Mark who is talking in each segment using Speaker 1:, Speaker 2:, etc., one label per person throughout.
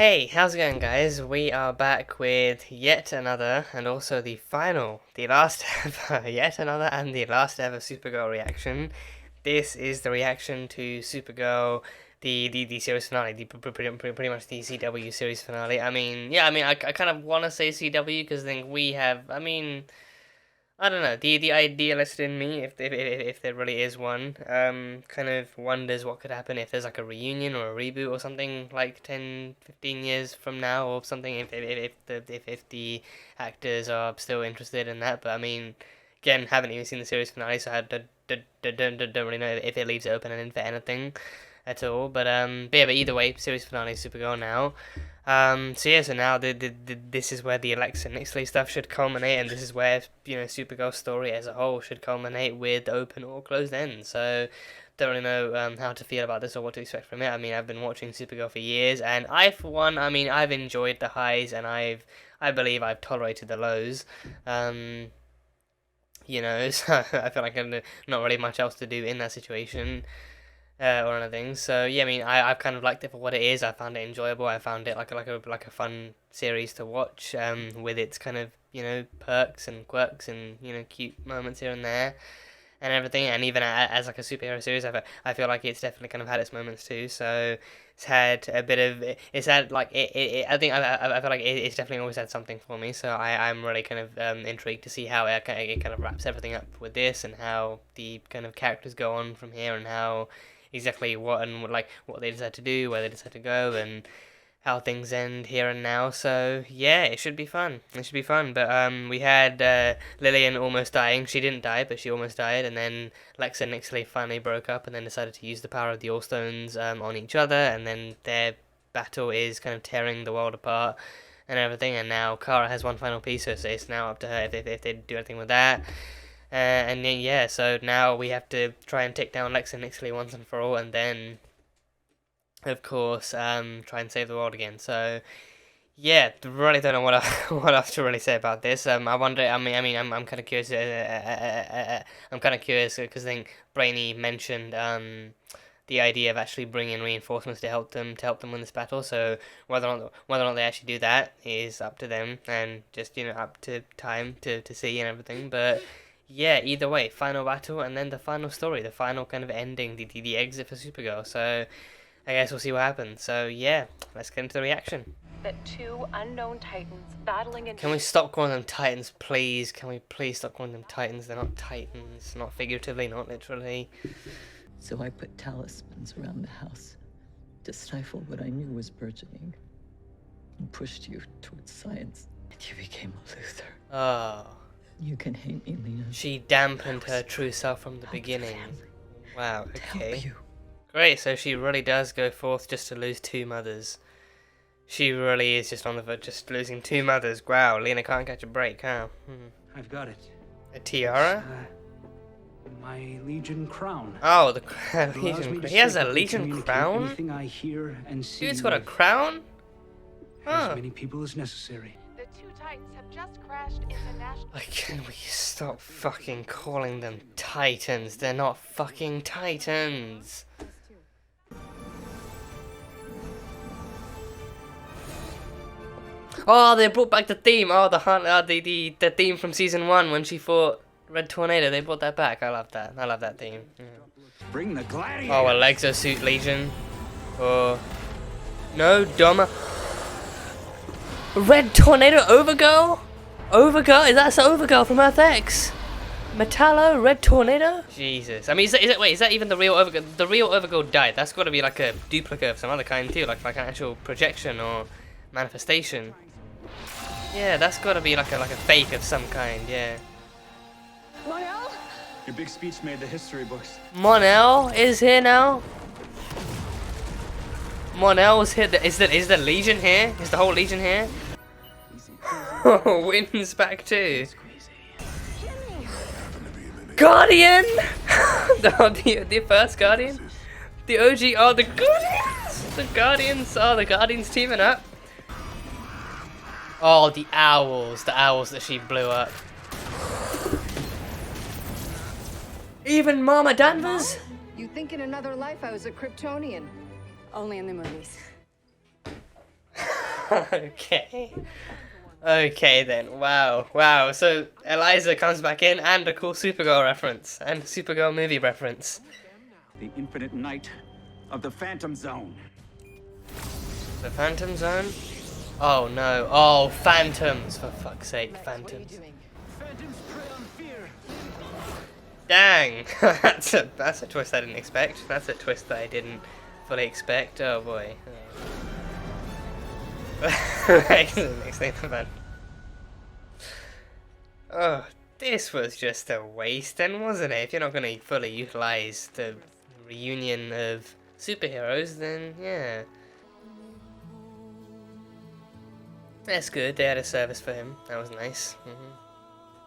Speaker 1: Hey, how's it going, guys? We are back with yet another, and also the last ever, yet another and the last ever Supergirl reaction. This is the reaction to Supergirl, the series finale, pretty much the CW series finale. I kind of want to say CW because I think we have, I don't know, the idealist in me, if there really is one, kind of wonders what could happen if there's like a reunion or a reboot or something like 10, 15 years from now or something, if the actors are still interested in that. But I mean, again, haven't even seen the series finale, so don't really know if it leaves it open and in for anything at all. But either way, series finale Supergirl now. So now this is where the Alexa Nixley stuff should culminate, and this is where, Supergirl's story as a whole should culminate with open or closed ends. So don't really know how to feel about this or what to expect from it. I mean, I've been watching Supergirl for years, and for one, I've enjoyed the highs, and I believe I've tolerated the lows. So I feel like I've not really much else to do in that situation. Or anything. So yeah, I've kind of liked it for what it is. I found it enjoyable. I found it like a fun series to watch. With its kind of perks and quirks and cute moments here and there, and everything. And even as like a superhero series, I feel like it's definitely kind of had its moments too. So it's had a bit of I think I feel like it's definitely always had something for me. So I'm really kind of intrigued to see how it kind of wraps everything up with this, and how the kind of characters go on from here, and how exactly what they decide to do, where they decide to go, and how things end here and now. So yeah, it should be fun. But we had Lillian almost dying. She didn't die, but she almost died. And then Lex and Nixley finally broke up, and then decided to use the power of the All-Stones on each other. And then their battle is kind of tearing the world apart and everything. And now Kara has one final piece, so it's now up to her if they do anything with that. And then, yeah, so now we have to try and take down Lex and Nixley once and for all, and then, of course, try and save the world again. So, yeah, really don't know what else to really say about this. I wonder. I'm kind of curious. I'm kind of curious because I think Brainy mentioned the idea of actually bringing reinforcements to help them win this battle. So whether or not they actually do that is up to them, and just up to time to see and everything. But yeah, either way, final battle, and then the final story, the final kind of ending, the exit for Supergirl. So I guess we'll see what happens. So yeah, let's get into the reaction.
Speaker 2: That two unknown titans battling in...
Speaker 1: Can we stop calling them titans, please? Can we please stop calling them titans? They're not titans, not figuratively, not literally.
Speaker 3: So I put talismans around the house to stifle what I knew was burgeoning, and pushed you towards science, and you became a Luther.
Speaker 1: Oh.
Speaker 3: You can hate me, Lena.
Speaker 1: She dampened her true self from the beginning. Wow, okay. Great, so she really does go forth just to lose two mothers. She really is just on the verge, just losing two mothers. Wow, Lena can't catch a break, huh?
Speaker 4: I've got it.
Speaker 1: A tiara?
Speaker 4: My Legion crown.
Speaker 1: Oh, the Legion crown. He has a Legion crown?
Speaker 4: Anything I hear and see.
Speaker 1: Dude's got a crown?
Speaker 4: As many people as necessary.
Speaker 2: The two titans have just crashed into national...
Speaker 1: Like, can we stop fucking calling them titans? They're not fucking titans. Oh, they brought back the theme. Oh, the theme from season 1 when she fought Red Tornado. They brought that back. I love that. I love that theme. Yeah.
Speaker 4: Bring the gladiator.
Speaker 1: Oh, a Exosuit Legion. Oh. No, Doma. Red Tornado Overgirl? Overgirl? Is that Overgirl from Earth X? Metallo? Red Tornado? Jesus. I mean, wait, is that even the real Overgirl? The real Overgirl died. That's got to be like a duplicate of some other kind too, like an actual projection or manifestation. Yeah, that's got to be like a fake of some kind, yeah.
Speaker 4: Monel? Your big speech made the history books.
Speaker 1: Monel is here now. Monel's here. Is the Legion here? Is the whole Legion here? Wynn's back too. Guardian! the first Guardian? The OG, oh, the Guardians! The Guardians teaming up. Oh, the owls that she blew up. Even Mama Danvers?
Speaker 5: You think in another life I was a Kryptonian? Only in the movies.
Speaker 1: Okay. Okay then. Wow. Wow. So Eliza comes back in and a cool Supergirl reference and Supergirl movie reference.
Speaker 4: The infinite night of the Phantom Zone.
Speaker 1: The Phantom Zone? Oh no. Oh, phantoms, for fuck's sake, phantoms.
Speaker 4: Phantoms prey on fear.
Speaker 1: Dang. That's a twist I didn't expect. That's a twist that I didn't fully expect. Oh boy. Excellent. Oh, this was just a waste then, wasn't it? If you're not going to fully utilise the reunion of superheroes, then yeah. That's good, they had a service for him. That was nice.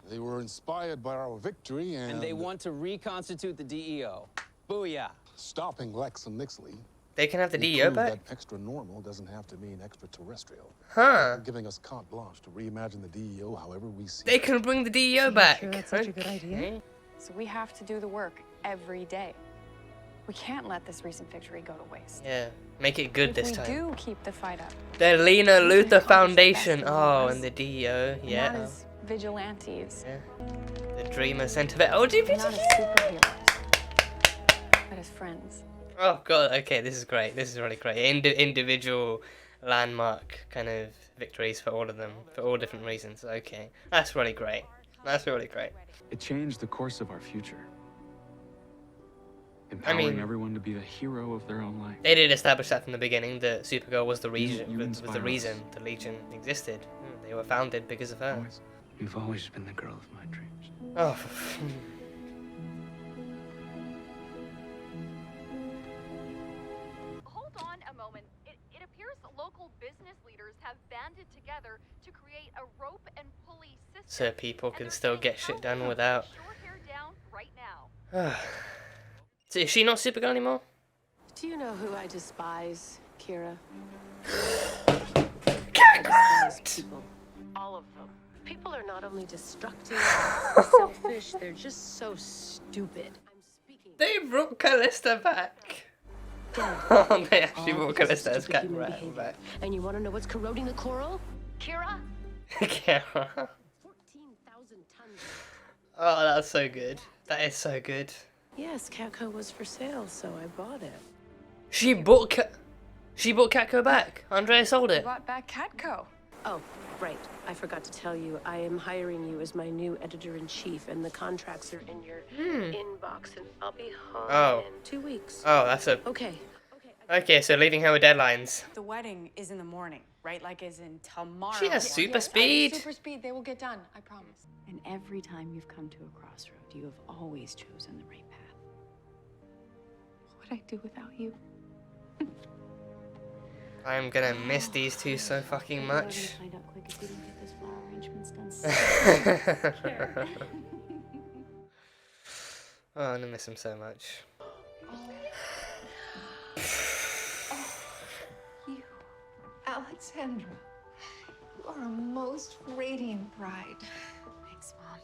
Speaker 5: They were inspired by our victory and
Speaker 6: they want to reconstitute the DEO. Booyah.
Speaker 5: stopping Lex and Nixley.
Speaker 1: They can have the
Speaker 5: We
Speaker 1: DEO
Speaker 5: proved
Speaker 1: back?
Speaker 5: that extra normal doesn't have to mean extraterrestrial.
Speaker 1: Huh.
Speaker 5: They're giving us carte blanche to reimagine the DEO however we see
Speaker 1: They
Speaker 5: it.
Speaker 1: can bring the DEO back.
Speaker 7: sure that's such a good idea?
Speaker 1: Okay.
Speaker 2: So we have to do the work every day. We can't let this recent victory go to waste.
Speaker 1: Yeah, make it good
Speaker 2: If
Speaker 1: this
Speaker 2: we
Speaker 1: time.
Speaker 2: do keep the fight up,
Speaker 1: The Lena
Speaker 2: we can
Speaker 1: Luthor
Speaker 2: accomplish the
Speaker 1: Foundation.
Speaker 2: best of
Speaker 1: Oh,
Speaker 2: us.
Speaker 1: and the DEO.
Speaker 2: not
Speaker 1: Yeah.
Speaker 2: as vigilantes,
Speaker 1: The Dreamer Center for LGBT.
Speaker 2: not as superheroes, but as friends.
Speaker 1: Oh god, okay, this is great. This is really great. Individual landmark kind of victories for all of them, for all different reasons. Okay, that's really great. That's really great.
Speaker 8: It changed the course of our future. Empowering
Speaker 1: mean-
Speaker 8: everyone to be the hero of their own life.
Speaker 1: They did establish that from the beginning that Supergirl was the reason,
Speaker 8: You
Speaker 1: was
Speaker 8: inspire
Speaker 1: the
Speaker 8: us.
Speaker 1: reason the Legion existed. They were founded because of her.
Speaker 8: You've always been the girl of my dreams.
Speaker 1: Oh.
Speaker 9: Hold on a moment. It appears local business leaders have banded together to create a rope and pulley system.
Speaker 1: So people
Speaker 9: and
Speaker 1: can
Speaker 9: they're
Speaker 1: still
Speaker 9: saying
Speaker 1: get shit
Speaker 9: how
Speaker 1: done
Speaker 9: to
Speaker 1: without.
Speaker 9: short hair down right now.
Speaker 1: So is she not Supergirl anymore?
Speaker 7: Do you know who I despise, Kira? People. All of them. People are not only destructive, selfish, they're just so stupid. I'm speaking
Speaker 1: They brought Callista back.
Speaker 7: dead.
Speaker 1: Oh, they actually
Speaker 7: All
Speaker 1: brought
Speaker 7: because of
Speaker 1: Callista as
Speaker 7: stupid
Speaker 1: cat
Speaker 7: human
Speaker 1: rat
Speaker 7: behavior.
Speaker 1: back.
Speaker 7: And you want to know what's corroding the coral? Kira?
Speaker 1: Kara.
Speaker 7: 14,000 tons.
Speaker 1: Oh, that's so good. That is so good.
Speaker 7: Yes, Catco was for sale, so I bought it.
Speaker 1: She bought Catco back. Andrea sold it.
Speaker 2: Brought back Catco.
Speaker 7: Oh, right. I forgot to tell you. I am hiring you as my new editor-in-chief, and the contracts are in your inbox, and I'll be home
Speaker 1: Oh.
Speaker 7: in 2 weeks.
Speaker 1: Oh, that's a...
Speaker 7: Okay.
Speaker 1: Okay, so leaving her with deadlines.
Speaker 10: The wedding is in the morning, right? Like, as in tomorrow.
Speaker 1: She has super speed.
Speaker 2: Super speed. They will get done. I promise.
Speaker 11: And every time you've come to a crossroad, you have always chosen the right path.
Speaker 2: What would I do without you?
Speaker 1: I'm gonna miss these two so fucking much.
Speaker 11: Find out quick if we don't get those flower arrangements done.
Speaker 1: Oh, I'm gonna miss him so much.
Speaker 12: You, Alexandra, you are a most radiant bride.
Speaker 11: Thanks, Mom.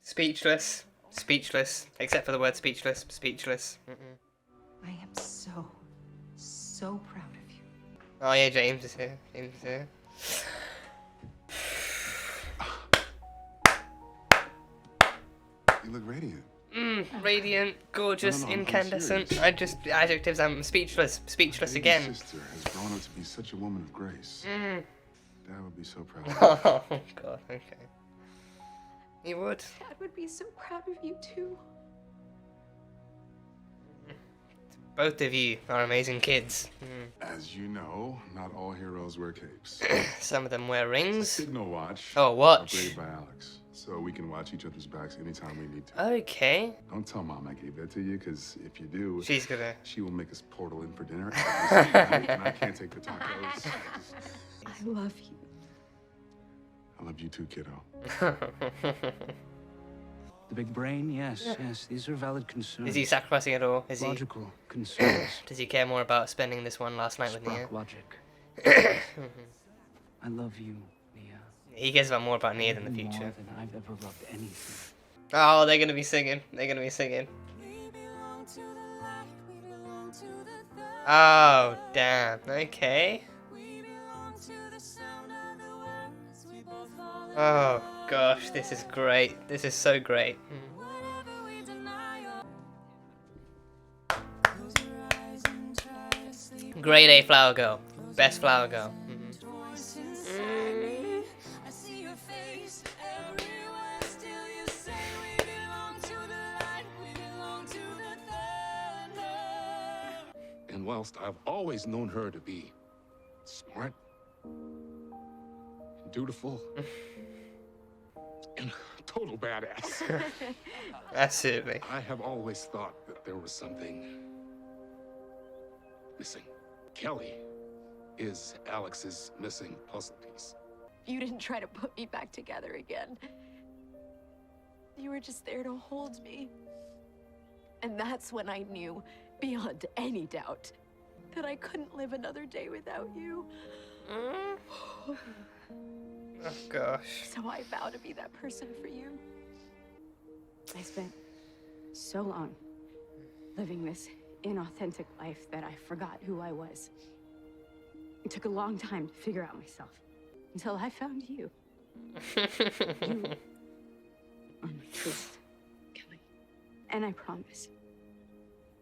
Speaker 1: Speechless. Speechless. Except for the word speechless. Speechless.
Speaker 12: I am so proud of you.
Speaker 1: Oh yeah, James is here. James is here.
Speaker 5: You look radiant.
Speaker 1: Radiant, gorgeous,
Speaker 5: No, I'm
Speaker 1: incandescent.
Speaker 5: serious.
Speaker 1: I just adjectives. I'm speechless. Speechless
Speaker 5: My
Speaker 1: again.
Speaker 5: baby sister has grown up to be such a woman of grace. Dad would be so proud of her.
Speaker 1: Oh god. Okay. He would.
Speaker 12: Dad would be so proud of you too.
Speaker 1: Both of you are amazing kids.
Speaker 5: As you know, not all heroes wear capes.
Speaker 1: Some of them wear rings.
Speaker 5: Signal watch.
Speaker 1: Oh, watch.
Speaker 5: Operated by Alex, so we can watch each other's backs anytime we need to.
Speaker 1: Okay.
Speaker 5: Don't tell Mom I gave that to you, because if you do,
Speaker 1: She's gonna.
Speaker 5: she will make us portal in for dinner. And I can't take the tacos.
Speaker 12: I love you.
Speaker 5: I love you too, kiddo.
Speaker 6: The big brain, yes, yes. These are valid concerns.
Speaker 1: Is he sacrificing it all? Is he?
Speaker 6: Logical concerns.
Speaker 1: Does he care more about spending this one last night with Nia?
Speaker 6: Sprock logic. I love you, Nia.
Speaker 1: He cares about more about Nia than the
Speaker 6: More
Speaker 1: future.
Speaker 6: than I've ever loved anything.
Speaker 1: Oh, they're gonna be singing. They're gonna be singing. Oh, damn. Okay. Oh gosh, this is great. This is so great. Grade A flower girl. Best flower girl.
Speaker 5: And whilst I've always known her to be smart, dutiful, and a total badass,
Speaker 1: Absolutely.
Speaker 5: I have always thought that there was something missing. Kelly is Alex's missing puzzle piece.
Speaker 7: You didn't try to put me back together again. You were just there to hold me. And that's when I knew, beyond any doubt, that I couldn't live another day without you.
Speaker 1: Oh gosh.
Speaker 7: So I vow to be that person for you.
Speaker 10: I spent so long living this inauthentic life that I forgot who I was. It took a long time to figure out myself until I found you. You are my truth, Kelly. And I promise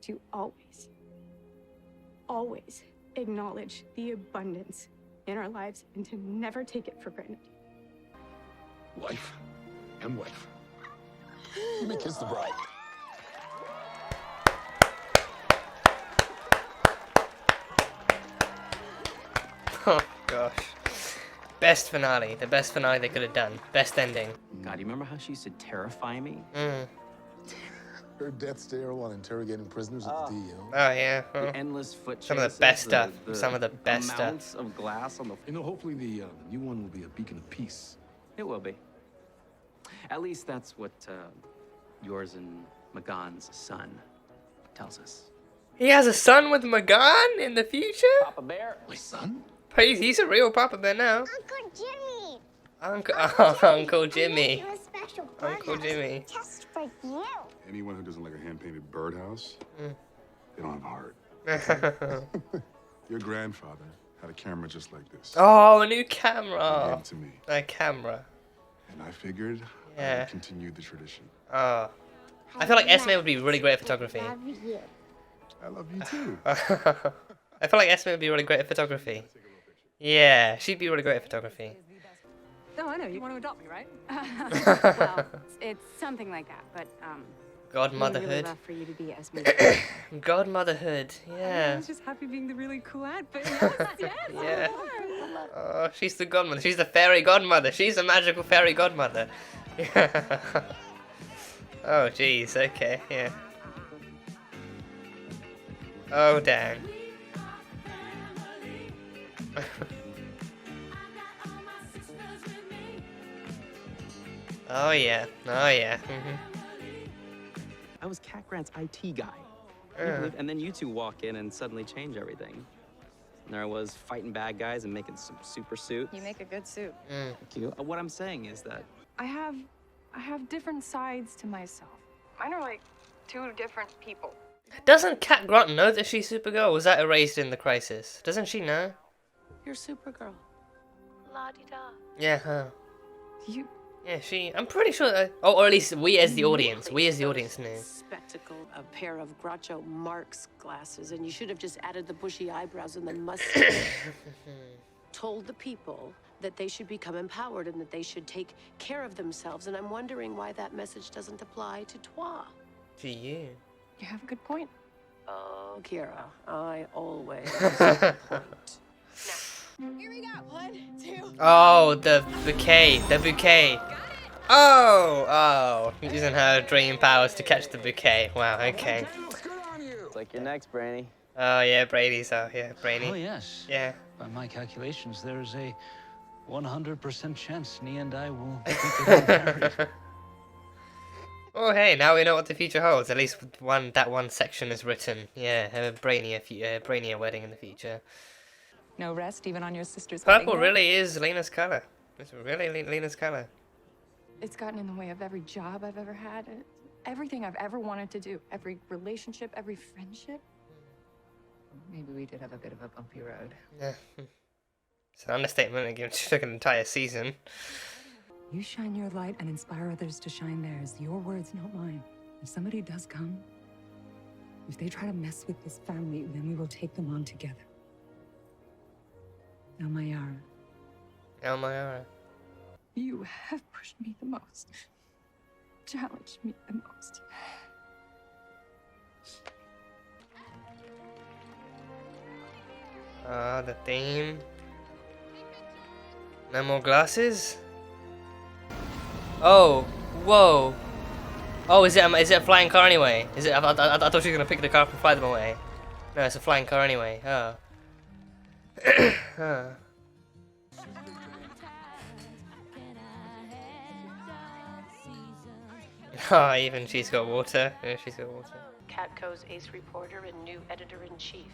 Speaker 10: to always, always acknowledge the abundance in our lives and to never take it for granted.
Speaker 5: Wife and wife. You may kiss the bride.
Speaker 1: Oh gosh. Best finale. The best finale they could have done. Best ending.
Speaker 6: God, you remember how she used to terrify me?
Speaker 5: Her death stare while interrogating prisoners at the DL.
Speaker 1: Oh yeah. Oh.
Speaker 6: The endless foot
Speaker 1: Some of the
Speaker 6: chases,
Speaker 1: best stuff. Some of the best
Speaker 6: amounts
Speaker 1: stuff.
Speaker 6: of glass on the.
Speaker 5: You know, hopefully the new one will be a beacon of peace.
Speaker 6: It will be. At least that's what yours and McGonn's son tells us.
Speaker 1: He has a son with McGonn in the future?
Speaker 6: Papa Bear.
Speaker 5: My son?
Speaker 1: He's a real Papa Bear now.
Speaker 13: Uncle Jimmy.
Speaker 1: Uncle Jimmy.
Speaker 13: I made you a special
Speaker 1: Uncle
Speaker 13: birdhouse
Speaker 1: Jimmy.
Speaker 13: just for you.
Speaker 5: Anyone who doesn't like a hand-painted birdhouse, they don't have a heart. Your grandfather had a camera just like this.
Speaker 1: Oh, a new
Speaker 5: He gave
Speaker 1: camera.
Speaker 5: it to me,
Speaker 1: A camera.
Speaker 5: and I figured I
Speaker 1: Yeah.
Speaker 5: would continue the tradition.
Speaker 1: Oh. I feel like Esme would be really great at photography.
Speaker 13: Love you.
Speaker 5: I love you too.
Speaker 1: I feel like Esme would be really great at photography. Yeah, she'd be really great at photography.
Speaker 10: No, I know. You want to adopt me, right? Well, it's something like that, but,
Speaker 1: Godmotherhood.
Speaker 10: I'd really love for you to be Esme.
Speaker 1: Godmotherhood,
Speaker 10: I
Speaker 1: yeah.
Speaker 10: was just happy being the really cool aunt, but yes, yes.
Speaker 1: Yeah. Oh, she's the godmother. She's the fairy godmother. She's the magical fairy godmother. Oh, jeez. Okay, yeah. Oh, dang. Oh, yeah. Oh, yeah.
Speaker 6: I was Cat Grant's IT guy. Can you believe- And then you two walk in and suddenly change everything. And there I was fighting bad guys and making some super suits.
Speaker 2: You make a good suit.
Speaker 6: Thank you. What I'm saying is that
Speaker 2: I have different sides to myself. Mine are like two different people.
Speaker 1: Doesn't Cat Grant know that she's Supergirl? Or was that erased in the Crisis? Doesn't she know?
Speaker 7: You're Supergirl. La-di-da.
Speaker 1: Yeah, huh.
Speaker 2: You...
Speaker 1: Yeah, I'm pretty sure... or at least we as the audience. We as the audience knew.
Speaker 7: Spectacle, a pair of Groucho Marx glasses, and you should have just added the bushy eyebrows and the mustache. Told the people that they should become empowered and that they should take care of themselves, and I'm wondering why that message doesn't apply to toi.
Speaker 1: To you.
Speaker 2: You have a good point.
Speaker 7: Oh, Kira, I always have a point.
Speaker 2: Here we go. 1, 2.
Speaker 1: Oh, the bouquet. The bouquet. Oh. Using her dream powers to catch the bouquet. Wow, okay.
Speaker 6: it's like you're next, Brainy.
Speaker 1: Oh, yeah, Brady's out here. Brainy.
Speaker 8: Oh, yes.
Speaker 1: Yeah.
Speaker 8: By my calculations, there is a 100% chance Nee and I will get married.
Speaker 1: Oh, hey, now we know what the future holds. At least that one section is written. Yeah, Brainy wedding in the future.
Speaker 2: No rest even on your sister's
Speaker 1: Purple
Speaker 2: wedding
Speaker 1: really is Lena's color. It's really Lena's color.
Speaker 2: It's gotten in the way of every job I've ever had, everything I've ever wanted to do, every relationship, every friendship. Maybe we did have a bit of a bumpy road.
Speaker 1: Yeah. It's an understatement. It took an entire season.
Speaker 2: You shine your light and inspire others to shine theirs. Your words, not mine. If somebody does come, if they try to mess with this family, then we will take them on together. Elmayara.
Speaker 1: Elmayara.
Speaker 2: You have pushed me the most. Challenged me the most.
Speaker 1: The theme. No more glasses? Oh, whoa. Oh, is it a flying car anyway? Is it? I thought she was gonna pick the car up and fly them away. No, it's a flying car anyway. Oh. Huh. Oh, even she's got water. Yeah, she's got water.
Speaker 7: Catco's ace reporter and new editor-in-chief.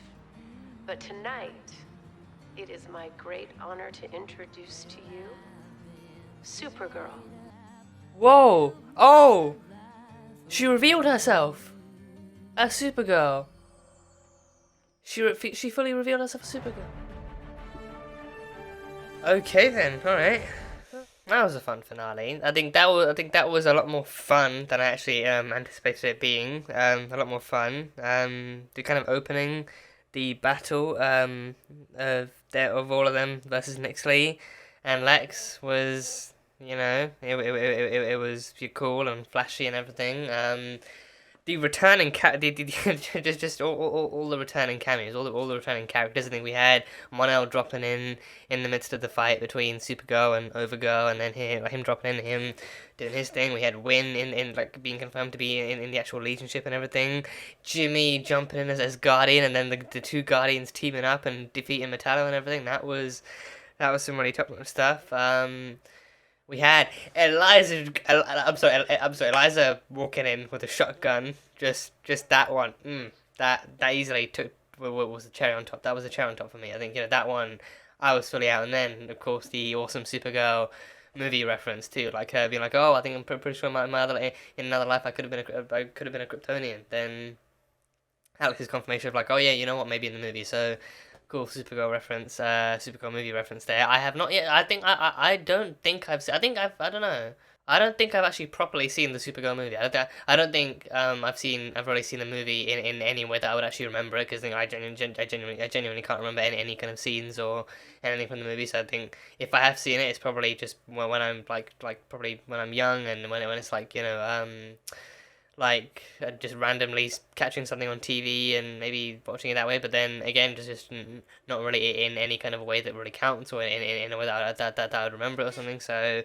Speaker 7: But tonight, it is my great honor to introduce to you Supergirl.
Speaker 1: Whoa! Oh! She revealed herself as Supergirl. She fully revealed herself as Supergirl. Okay then, all right. That was a fun finale. I think that was a lot more fun than I actually anticipated it being. A lot more fun. The kind of opening, the battle of all of them versus Nixley and Lex was, you know, it was cool and flashy and everything. The returning just all the returning cameos, all the returning characters. I think we had Mon-El dropping in the midst of the fight between Supergirl and Overgirl, and then him dropping in, him doing his thing. We had Win in like being confirmed to be in the actual Legion ship and everything. Jimmy jumping in as Guardian, and then the two Guardians teaming up and defeating Metallo and everything. That was some really top-notch stuff. We had Eliza walking in with a shotgun. Just that one. That easily took what was the cherry on top. That was the cherry on top for me. I think, you know, that one I was fully out. And then of course the awesome Supergirl movie reference too, like her being like, "Oh, I think I'm pretty sure in another life I could have been a Kryptonian." Then Alex's confirmation of like, "Oh yeah, you know what? Maybe in the movie." So. Cool Supergirl reference, Supergirl movie reference there. I have not yet. I think I don't think I've. I don't know. I don't think I've actually properly seen the Supergirl movie. I don't think I've really seen the movie in any way that I would actually remember it, because I genuinely can't remember any kind of scenes or anything from the movie. So I think if I have seen it, it's probably just when I'm like probably when I'm young, and when it's like, you know, like just randomly catching something on TV and maybe watching it that way, but then again just not really in any kind of way that really counts, or in a way that I would remember it or something. So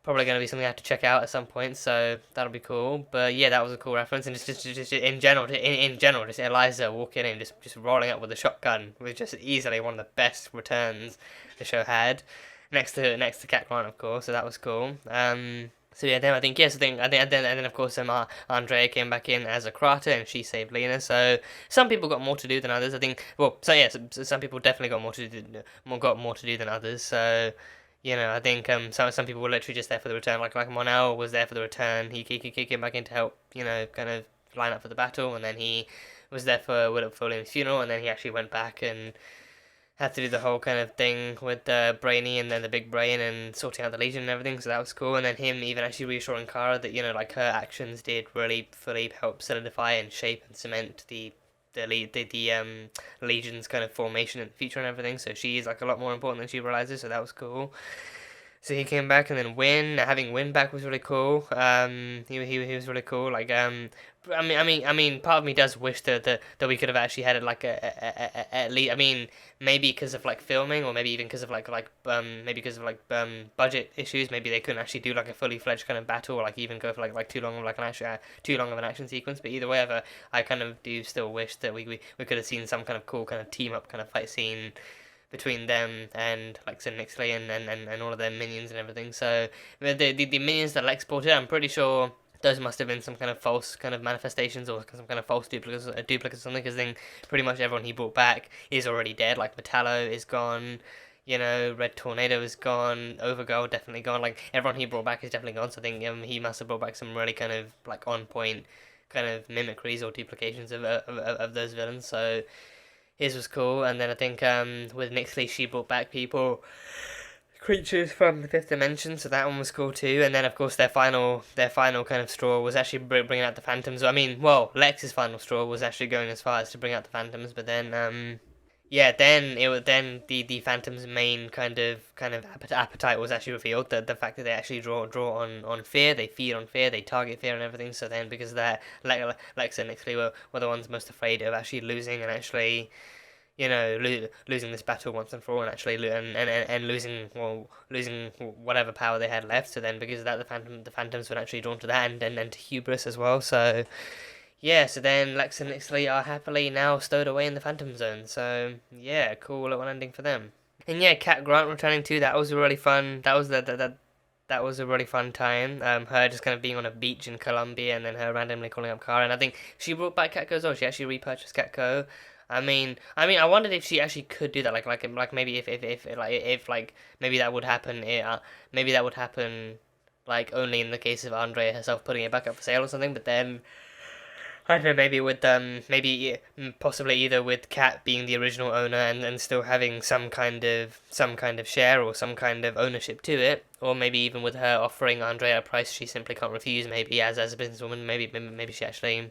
Speaker 1: probably going to be something I have to check out at some point, so that'll be cool. But yeah, that was a cool reference, and just in general, just Eliza walking in, just rolling up with a shotgun was just easily one of the best returns the show had, next to Cat Grant, of course. So that was cool. So yeah, then I think and then of course Andrea came back in as a Krata, and she saved Lena. So some people got more to do than others, I think. Well, so yeah, so some people definitely got more to do than others. So, you know, I think some people were literally just there for the return. Like Mon-El was there for the return. He came back in to help, you know, kind of line up for the battle, and then he was there for William's funeral, and then he actually went back and had to do the whole kind of thing with Brainy and then the big brain and sorting out the Legion and everything, so that was cool. And then him even actually reassuring Kara that, you know, like her actions did really fully help solidify and shape and cement the Legion's kind of formation in the future and everything, so she is like a lot more important than she realizes, so that was cool. So he came back, and then having Win back was really cool. He was really cool. Like, I mean, part of me does wish that we could have actually had like at least. I mean, maybe because of like filming, or maybe even because of budget issues. Maybe they couldn't actually do like a fully fledged kind of battle, or like even go for like too long of an action sequence. But either way, I kind of do still wish that we could have seen some kind of cool kind of team up kind of fight scene between them and like Nixley and all of their minions and everything. So the minions that Lex brought in, I'm pretty sure those must have been some kind of false kind of manifestations, or some kind of false duplicates or something, because then pretty much everyone he brought back is already dead. Like Metallo is gone, you know, Red Tornado is gone, Overgirl definitely gone. Like everyone he brought back is definitely gone. So I think he must have brought back some really kind of like on point kind of mimicries or duplications of those villains. So his was cool. And then I think with Nixley, she brought back people creatures from the fifth dimension, so that one was cool too. And then of course their final kind of straw was actually bringing out the Phantoms. I mean, well, Lex's final straw was actually going as far as to bring out the Phantoms, but then yeah, then the Phantom's main kind of appetite was actually revealed. The fact that they actually draw on fear, they feed on fear, they target fear and everything. So then because of that, Lex and Nixley were the ones most afraid of actually losing and actually, you know, losing this battle once and for all, and actually and losing whatever power they had left. So then because of that, the Phantoms were actually drawn to that and to hubris as well. So yeah, so then Lex and Nixley are happily now stowed away in the Phantom Zone. So yeah, cool little ending for them. And yeah, Cat Grant returning too. That was a really fun. That was a really fun time. Her just kind of being on a beach in Colombia, and then her randomly calling up Kara. And I think she brought back Catco as well. She actually repurchased Catco. I mean, I wondered if she actually could do that. Like maybe if maybe that would happen. Maybe that would happen like only in the case of Andrea herself putting it back up for sale or something. But then I don't know, maybe with possibly either with Kat being the original owner and still having some kind of share or some kind of ownership to it, or maybe even with her offering Andrea a price she simply can't refuse. Maybe as a businesswoman, maybe she actually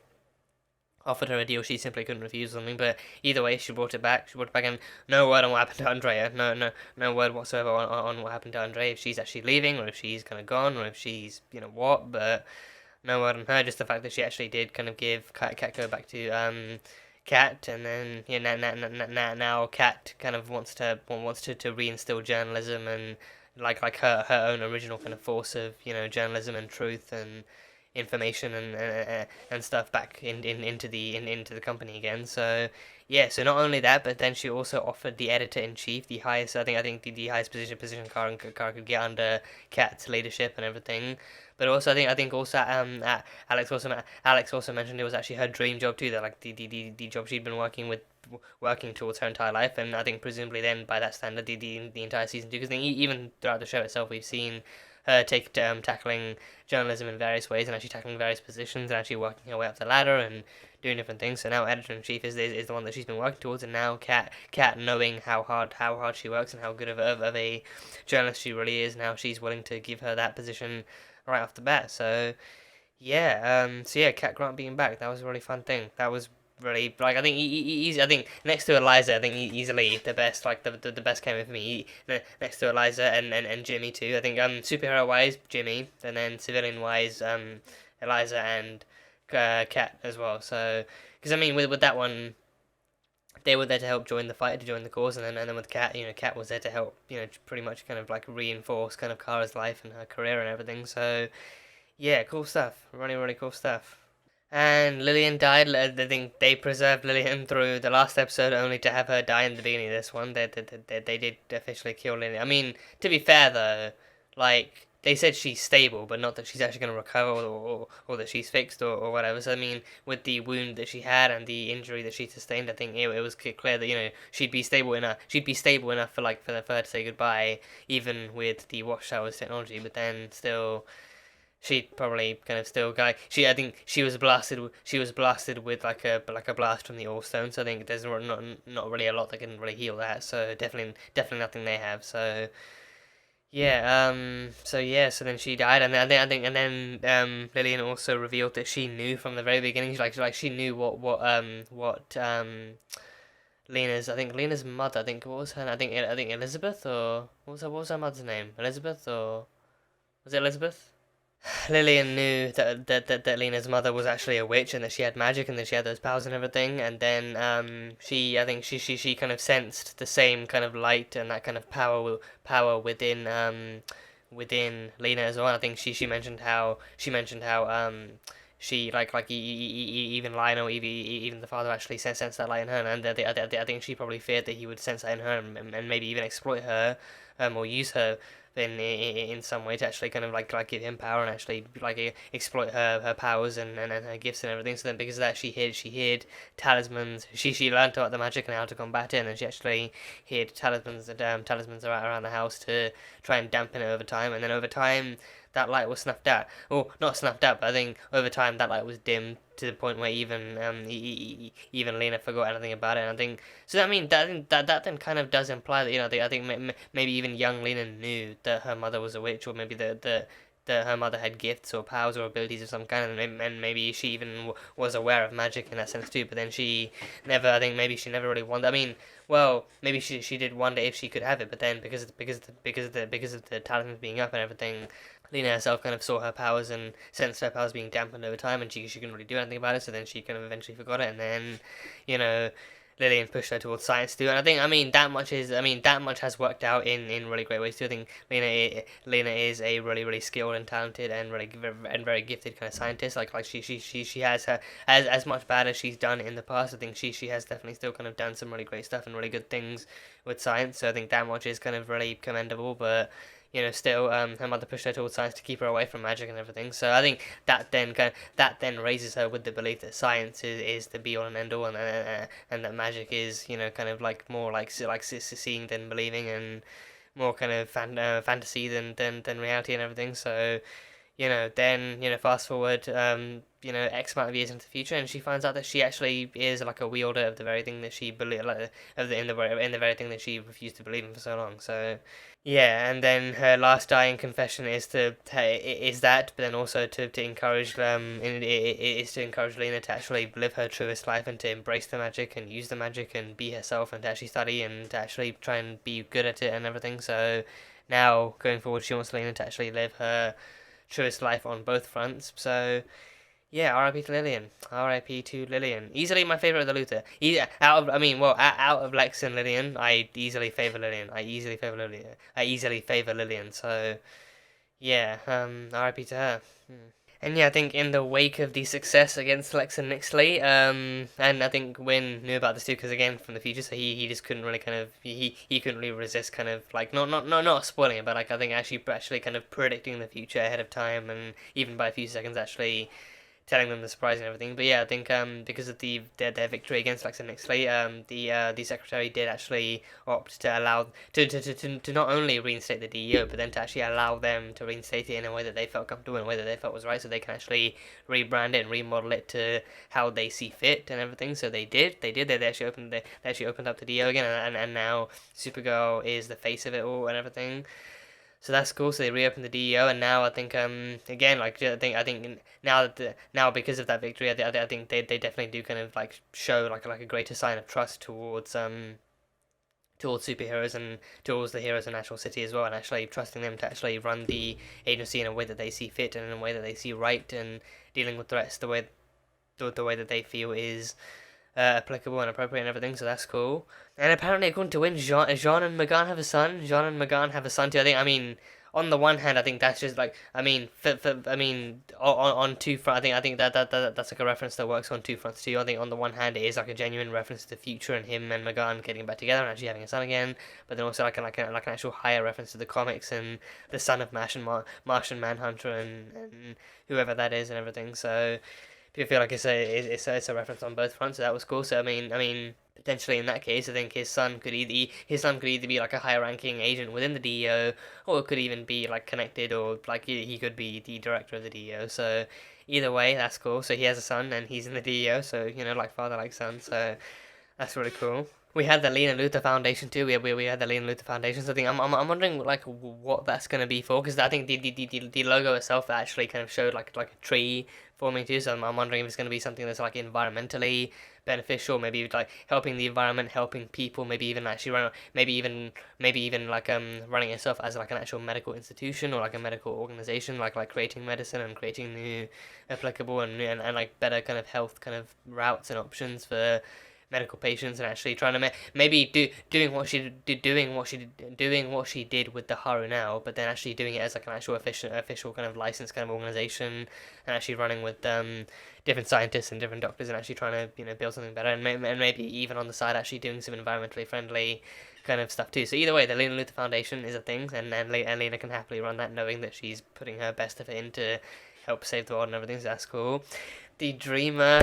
Speaker 1: offered her a deal she simply couldn't refuse or something. But either way, she brought it back. And no word on what happened to Andrea. No word whatsoever on what happened to Andrea. If she's actually leaving, or if she's kind of gone, or if she's what. But no word on her. Just the fact that she actually did kind of give Catco back to Cat, and then now Cat kind of wants to reinstill journalism and like her own original kind of force of journalism and truth and information and stuff back into the company again. So yeah, so not only that, but then she also offered the editor-in-chief, the highest, I think the highest position Kara could get under Kat's leadership and everything. But also I think also Alex also mentioned it was actually her dream job too, that like the job she'd been working towards her entire life. And I think presumably then by that standard the entire season 2, because even throughout the show itself we've seen her tackling journalism in various ways and actually tackling various positions and actually working her way up the ladder and doing different things. So now editor-in-chief is the one that she's been working towards, and now Kat knowing how hard she works and how good of a journalist she really is, now she's willing to give her that position right off the bat. So yeah, Cat Grant being back, that was a really fun thing. That was really, like, I think I think next to Eliza, I think easily the best, like the best came for me next to Eliza and Jimmy too. I think superhero wise Jimmy, and then civilian wise Eliza and Cat as well. So because I mean with that one, they were there to help join the fight, to join the cause, and then with Cat, Cat was there to help, pretty much kind of like reinforce kind of Kara's life and her career and everything. So yeah, cool stuff, really cool stuff. And Lillian died. I think they preserved Lillian through the last episode, only to have her die in the beginning of this one. They did officially kill Lillian. I mean, to be fair though, like, they said she's stable, but not that she's actually going to recover or that she's fixed or whatever. So I mean, with the wound that she had and the injury that she sustained, I think it was clear that she'd be stable enough. She'd be stable enough for her to say goodbye, even with the Watchtower's technology. But then still, she'd probably kind of still I think she was blasted with like a blast from the All-Stone. So I think there's not really a lot that can really heal that. So definitely nothing they have. So yeah, so then she died, and then Lillian also revealed that she knew from the very beginning, like she knew what Lena's mother, I think, what was her, I think Elizabeth, or what was her mother's name? Elizabeth, or was it Elizabeth? Lillian knew that Lena's mother was actually a witch and that she had magic and that she had those powers and everything. And then she kind of sensed the same kind of light and that kind of power within Lena as well. I think she mentioned how she even Lionel, even the father actually sensed that light in her, and I think she probably feared that he would sense that in her and maybe even exploit her, or use her in some way to actually kind of like give him power and actually like exploit her powers and her gifts and everything. So then because of that she hid talismans. She learned about the magic and how to combat it, and then she actually hid talismans around the house to try and dampen it over time. And then over time that light was snuffed out. Well, not snuffed out, but I think over time that light was dimmed to the point where even even Lena forgot anything about it. And I think so. I mean, that then kind of does imply that, you know, I think maybe even young Lena knew that her mother was a witch, or maybe that her mother had gifts or powers or abilities of some kind, and maybe she even was aware of magic in that sense too. But then she never, I think maybe she never really wanted. I mean, well, maybe she did wonder if she could have it, but then because of the talismans being up and everything, Lena herself kind of saw her powers and sensed her powers being dampened over time, and she couldn't really do anything about it. So then she kind of eventually forgot it, and then, you know, Lillian pushed her towards science too. And I think, that much has worked out in really great ways too. I think Lena is a really skilled and talented and very gifted kind of scientist. Like she has her as much bad as she's done in the past. I think she has definitely still kind of done some really great stuff and really good things with science. So I think that much is kind of really commendable. But, you know, still, her mother pushed her towards science to keep her away from magic and everything. So I think that then raises her with the belief that science is the be all and end all, and that magic is, you know, kind of like more like seeing than believing, and more kind of fantasy than reality and everything. So, you know, then, you know, fast forward, you know, X amount of years into the future, and she finds out that she actually is like a wielder of the very thing that she believed, like in the very thing that she refused to believe in for so long. So, yeah, and then her last dying confession is that, but then also to encourage is to encourage Lena to actually live her truest life and to embrace the magic and use the magic and be herself and to actually study and to actually try and be good at it and everything. So now going forward, she wants Lena to actually live her truest life on both fronts. So yeah, R.I.P. to Lillian. R.I.P. to Lillian. Easily my favorite of the Luther. Out of Lex and Lillian, I easily favor Lillian. I easily favor Lillian. So yeah, R.I.P. to her. And yeah, I think in the wake of the success against Lex and Nixley, and I think Wynn knew about this too, because again, from the future, so he just couldn't really kind of, he couldn't really resist kind of, like, not spoiling it, but like, I think actually kind of predicting the future ahead of time, and even by a few seconds actually telling them the surprise and everything. But yeah, I think because of their victory against Lex and Nixley, the secretary did actually opt to allow to not only reinstate the DEO, but then to actually allow them to reinstate it in a way that they felt comfortable, in a way that they felt was right, so they can actually rebrand it and remodel it to how they see fit and everything. So they actually opened up the DEO again, and now Supergirl is the face of it all and everything. So that's cool. So they reopened the DEO, and now I think again, like, I think now because of that victory, I think they definitely do kind of like show like a greater sign of trust towards superheroes and towards the heroes of National City as well, and actually trusting them to actually run the agency in a way that they see fit and in a way that they see right, and dealing with threats the way that they feel is applicable and appropriate and everything. So that's cool. And apparently, according to Wynn, Jean and Megan have a son. Jean and Megan have a son too. I mean, on the one hand, I think that's just like, on two fronts, I think that's like a reference that works on two fronts too. I think on the one hand, it is like a genuine reference to the future and him and Megan getting back together and actually having a son again. But then also like an actual higher reference to the comics and the son of Martian Manhunter and whoever that is and everything. So people feel like it's a reference on both fronts. So that was cool. So I mean, potentially in that case, I think his son could either be like a higher ranking agent within the DEO, or it could even be like connected, or like he could be the director of the DEO. So either way, that's cool. So he has a son and he's in the DEO. So, you know, like father, like son. So that's really cool. We had the Lena Luthor Foundation too. We had the Lena Luthor Foundation. So I think I'm wondering like what that's gonna be for, because I think the logo itself actually kind of showed like a tree forming too. So I'm wondering if it's gonna be something that's like environmentally beneficial, maybe like helping the environment, helping people, maybe even actually maybe even like running itself as like an actual medical institution or like a medical organization, like creating medicine and creating new applicable and like better kind of health kind of routes and options for medical patients, and actually trying to maybe doing what she did with the Haru now, but then actually doing it as like an actual official kind of licensed kind of organization, and actually running with different scientists and different doctors, and actually trying to, you know, build something better, and maybe even on the side actually doing some environmentally friendly kind of stuff too. So either way, the Lena Luthor Foundation is a thing, and Lena can happily run that, knowing that she's putting her best effort in to help save the world and everything. So that's cool. The Dreamer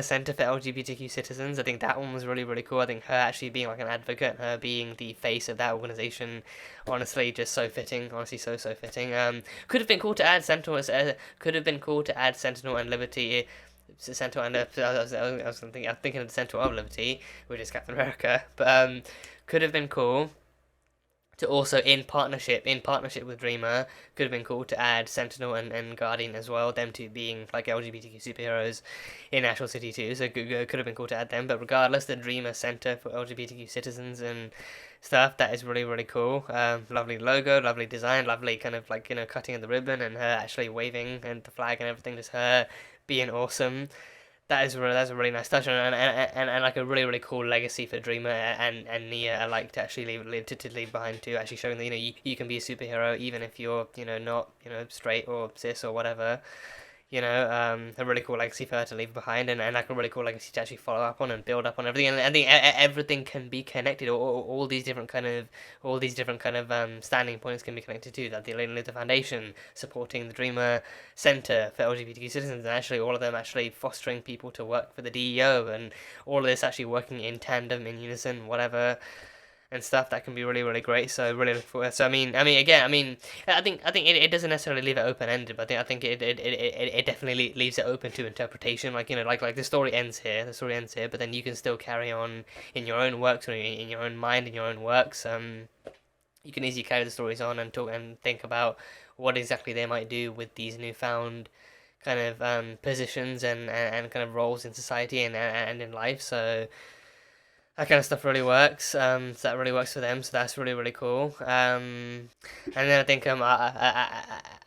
Speaker 1: Center for LGBTQ Citizens. I think that one was really, really cool. I think her actually being like an advocate and her being the face of that organization, honestly, just so fitting. Honestly, so fitting. Could have been cool to add Sentinel. Could have been cool to add Sentinel and Liberty. Sentinel and I was thinking of the Sentinel of Liberty, which is Captain America. But could have been cool to also in partnership with Dreamer, could have been cool to add Sentinel and Guardian as well, them two being like LGBTQ superheroes in National City too, so could have been cool to add them. But regardless, the Dreamer Center for LGBTQ Citizens and stuff, that is really, really cool. Lovely logo, lovely design, lovely kind of like, cutting of the ribbon and her actually waving and the flag and everything, just her being awesome. That's a really nice touch, and like a really, really cool legacy for Dreamer and Nia alike to actually leave behind too. Actually showing that you can be a superhero even if you're not straight or cis or whatever. A really cool legacy for her to leave behind, and like a really cool legacy to actually follow up on and build up on everything. And I think everything can be connected. All these different kind of standing points can be connected to that. The Lena Luthor Foundation supporting the Dreamer Center for LGBTQ citizens, and actually all of them actually fostering people to work for the DEO, and all of this actually working in tandem, in unison, whatever. And stuff that can be really, really great. So really look forward. So I think it doesn't necessarily leave it open ended, but I think it definitely leaves it open to interpretation. Like like the story ends here. But then you can still carry on in your own works or in your own mind, in your own works. You can easily carry the stories on and talk and think about what exactly they might do with these newfound kind of positions and kind of roles in society and in life. So that kind of stuff really works. So that really works for them. So that's really, really cool. And then I think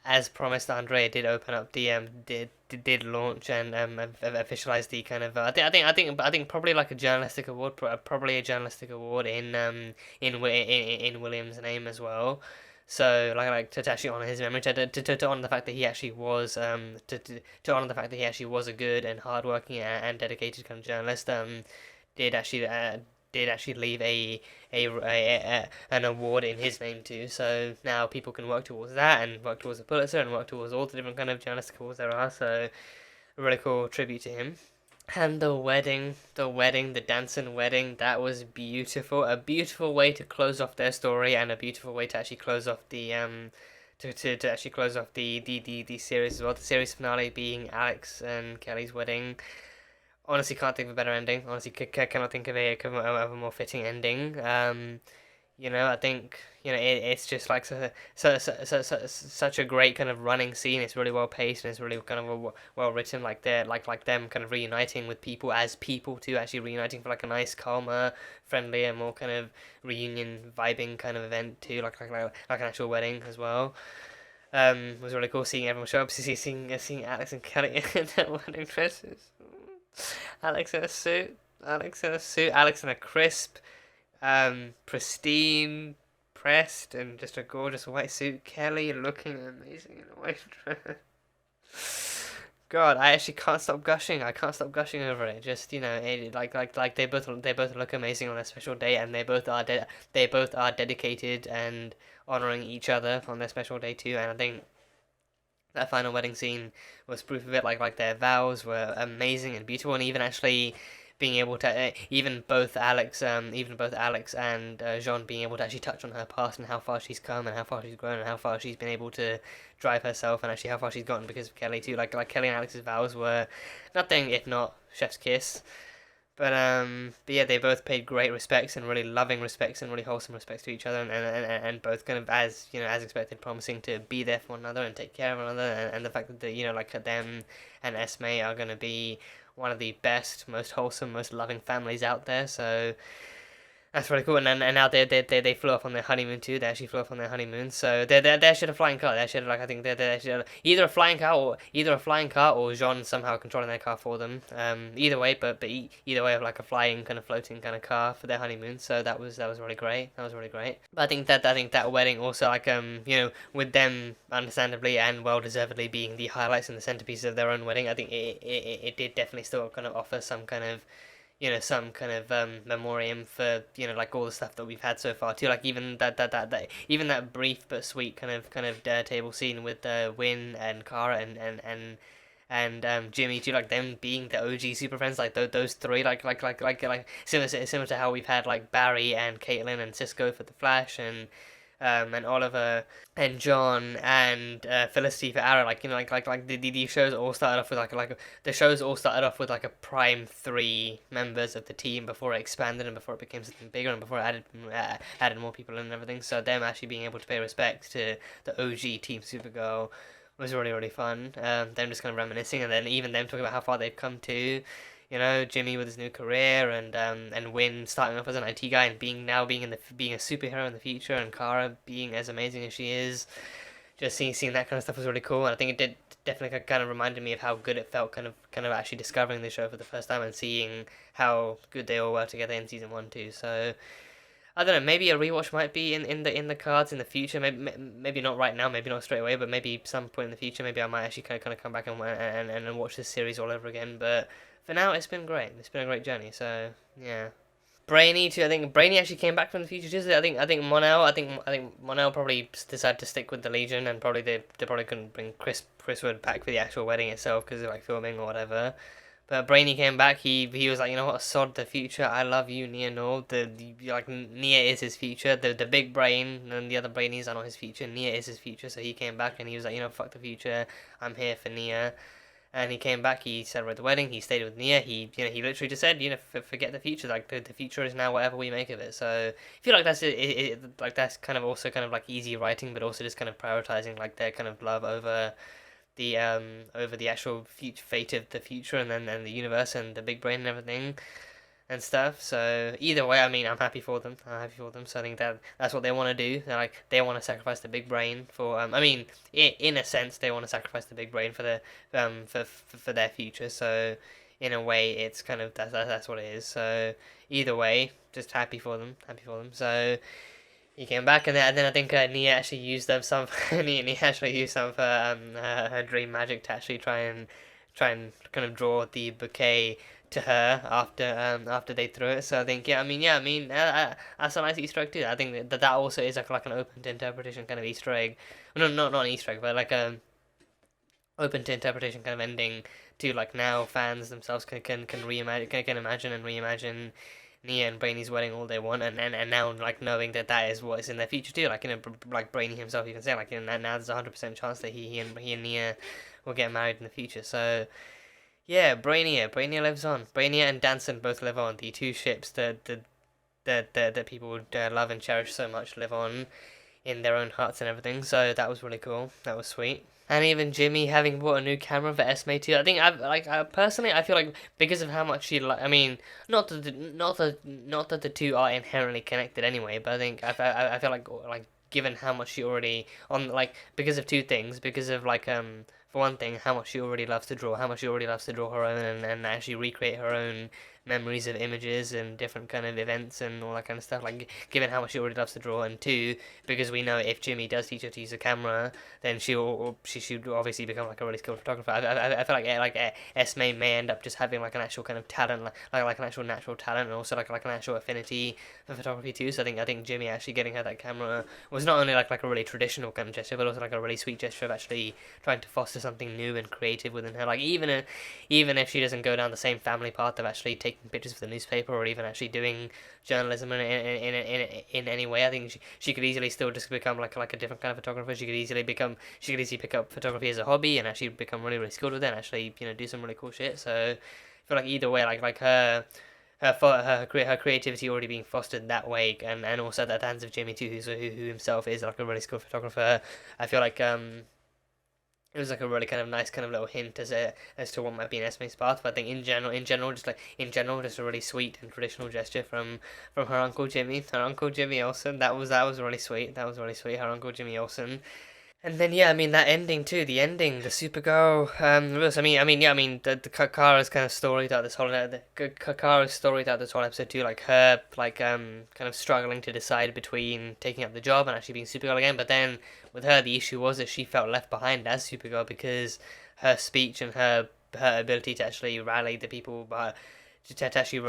Speaker 1: as promised, Andre did open up the did launch and officialize the kind of I think probably like a journalistic award, probably a journalistic award in William's name as well. So like to actually honor his memory, to honor the fact that he actually was to honor the fact that he actually was a good and hardworking and dedicated kind of journalist. Did actually leave an award in his name too. So now people can work towards that and work towards the Pulitzer and work towards all the different kind of journalistic awards there are. So a really cool tribute to him. And the wedding, the Dansen wedding, that was beautiful. A beautiful way to close off their story, and a beautiful way to actually close off the to actually close off the series as well. The series finale being Alex and Kelly's wedding. Honestly, can't think of a better ending. Honestly, cannot think of a more fitting ending. I think it's just like such a great kind of running scene. It's really well paced and it's really kind of well written. Like they're like them kind of reuniting with people as people too, actually reuniting for like a nice, calmer, friendlier, more kind of reunion vibing kind of event too, like an actual wedding as well. Was really cool seeing everyone show up, seeing Alex and Kelly in their wedding dresses. Alex in a suit, Alex in a crisp, pristine, pressed, and just a gorgeous white suit. Kelly looking amazing in a white dress. God, I actually can't stop gushing. I can't stop gushing over it. Just like they both look amazing on their special day, and they both are dedicated and honoring each other on their special day too. And I think that final wedding scene was proof of it. Like their vows were amazing and beautiful, and even actually being able to even both Alex and Jean being able to actually touch on her past and how far she's come and how far she's grown and how far she's been able to drive herself, and actually how far she's gotten because of Kelly too. Like Kelly and Alex's vows were nothing if not chef's kiss. But yeah, they both paid great respects and really loving respects and really wholesome respects to each other, and both kind of as expected, promising to be there for one another and take care of one another, and the fact that like them and Esme are going to be one of the best, most wholesome, most loving families out there. So that's really cool. And now they flew off on their honeymoon too. They actually flew off on their honeymoon. So they're a flying car. I think they're either a flying car or Jean somehow controlling their car for them. Either way, but either way of like a flying kind of floating kind of car for their honeymoon. So that was really great. But I think that wedding also with them understandably and well deservedly being the highlights and the centerpiece of their own wedding. I think it did definitely still kind of offer some kind of you know, some kind of memoriam for, you know, like all the stuff that we've had so far too. Like even that even that brief but sweet kind of table scene with Win and Kara and Jimmy too, like them being the OG super friends, like those three, like similar to how we've had like Barry and Caitlin and Cisco for the Flash, and Oliver and John and Felicity for Arrow. Like, you know, like these shows all started off with the shows all started off with like a prime three members of the team before it expanded and before it became something bigger and before it added more people in and everything. So them actually being able to pay respect to the OG Team Supergirl was really, really fun. Them just kind of reminiscing, and then even them talking about how far they've come to. You know, Jimmy with his new career, and Win starting off as an IT guy and being a superhero in the future, and Kara being as amazing as she is. Just seeing that kind of stuff was really cool, and I think it did definitely kind of reminded me of how good it felt, kind of actually discovering the show for the first time and seeing how good they all were together in season 1 too. So I don't know, maybe a rewatch might be in the cards in the future. Maybe not right now, maybe not straight away, but maybe some point in the future. Maybe I might actually kind of come back and watch this series all over again. But for now, it's been great. It's been a great journey. So yeah, Brainy too. I think Brainy actually came back from the future too. So I think Monel. I think Monel probably decided to stick with the Legion, and probably they probably couldn't bring Chris Wood back for the actual wedding itself because of like filming or whatever. But Brainy came back. He was like, you know what, sod the future. I love you, Nia Nor. Like Nia is his future. The big brain and the other brainies are not his future. Nia is his future. So he came back and he was like, you know, fuck the future. I'm here for Nia. And he came back. He celebrated the wedding. He stayed with Nia. He literally just said, you know, forget the future. Like the future is now whatever we make of it. So I feel like like that's kind of also kind of like easy writing, but also just kind of prioritizing like their kind of love over the actual fate of the future and the universe and the big brain and everything and stuff. So either way, I mean, I'm happy for them. So I think that's what they want to do. They want to sacrifice the big brain for. I mean, in a sense, they want to sacrifice the big brain for the for their future. So in a way, it's kind of that's what it is. So either way, just happy for them. So he came back, and then I think Nia actually used some. Nia actually used some of her dream magic to actually try and kind of draw the bouquet to her after they threw it. So I think that's a nice Easter egg too. I think that also is like an open to interpretation kind of Easter egg. No, not an Easter egg, but like open to interpretation kind of ending to like now fans themselves can imagine and reimagine Nia and Brainy's wedding all they want, and now like knowing that is what is in their future too. Like, you know, like Brainy himself even say, like, you know, now there's 100% chance that he and Nia will get married in the future. So yeah, Brainia lives on. Brainia and Dansen both live on. The two ships that people would love and cherish so much live on in their own hearts and everything. So that was really cool. That was sweet. And even Jimmy having bought a new camera for Esme too. I think personally I feel like because of how much she I mean, not that the two are inherently connected anyway, but I think I feel like given how much she already because of two things, because of for one thing, how much she already loves to draw, her own and actually recreate her own memories of images and different kind of events and all that kind of stuff. Like, given how much she already loves to draw, and two, because we know if Jimmy does teach her to use a camera, then she should obviously become like a really skilled photographer. I feel like Esme may end up just having like an actual kind of talent, like an actual natural talent, and also like an actual affinity for photography too. So I think Jimmy actually getting her that camera was not only like a really traditional kind of gesture, but also like a really sweet gesture of actually trying to foster something new and creative within her. Like, even if she doesn't go down the same family path of actually taking pictures for the newspaper or even actually doing journalism in any way, I think she could easily still just become like a different kind of photographer. She could easily pick up photography as a hobby and actually become really, really skilled with it and actually, you know, do some really cool shit. So I feel like either way, like her creativity already being fostered that way, and also at the hands of Jimmy too, who himself is like a really skilled photographer. I feel like it was like a really kind of nice kind of little hint as to what might be in Esme's path. But I think in general, just a really sweet and traditional gesture from her Uncle Jimmy Olsen. That was really sweet. Her Uncle Jimmy Olsen. And then yeah, I mean that ending too. The Supergirl. The Kara's kind of story throughout this whole episode too. Like her, kind of struggling to decide between taking up the job and actually being Supergirl again. But then with her, the issue was that she felt left behind as Supergirl because her speech and her ability to actually rally the people to actually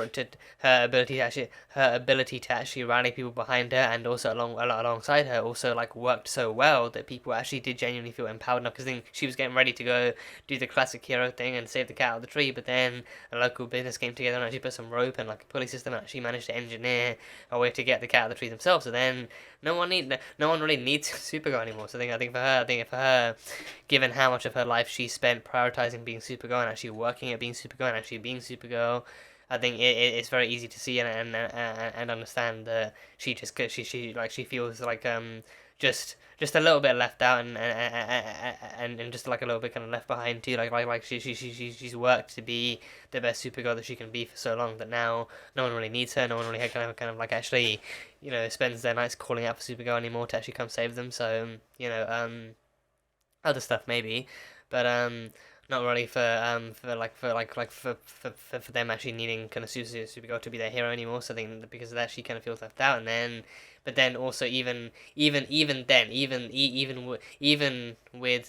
Speaker 1: her ability to actually rally people behind her, and also alongside her, also like worked so well that people actually did genuinely feel empowered enough, because then she was getting ready to go do the classic hero thing and save the cat out of the tree, but then a local business came together and actually put some rope and like a pulley system and actually managed to engineer a way to get the cat out of the tree themselves. So then no one really needs Supergirl anymore. So I think for her, given how much of her life she spent prioritizing being Supergirl and actually working at being Supergirl and actually being Supergirl, I think it's very easy to see and understand that she feels like just a little bit left out and just like a little bit kind of left behind too. Like she's worked to be the best Supergirl that she can be for so long that now no one really needs her. No one really kind of like actually spends their nights calling out for Supergirl anymore to actually come save them. So other stuff maybe, but not really for them actually needing kind of Supergirl to be their hero anymore. So I think that because of that she kind of feels left out, and then but then also even with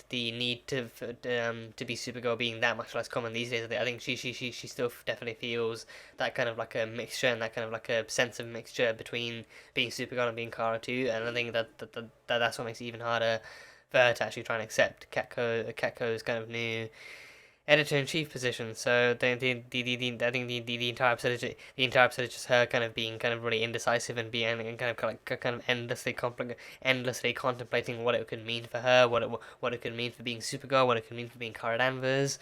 Speaker 1: the need to be Supergirl being that much less common these days, I think she still definitely feels that kind of like a mixture and that kind of like a sense of mixture between being Supergirl and being Kara too. And I think that's what makes it even harder for her to actually try and accept Catco's kind of new editor-in-chief position. So I think the entire episode is just her kind of being kind of really indecisive and being and kind of endlessly contemplating what it could mean for her, what it could mean for being Supergirl, what it could mean for being Kara Danvers,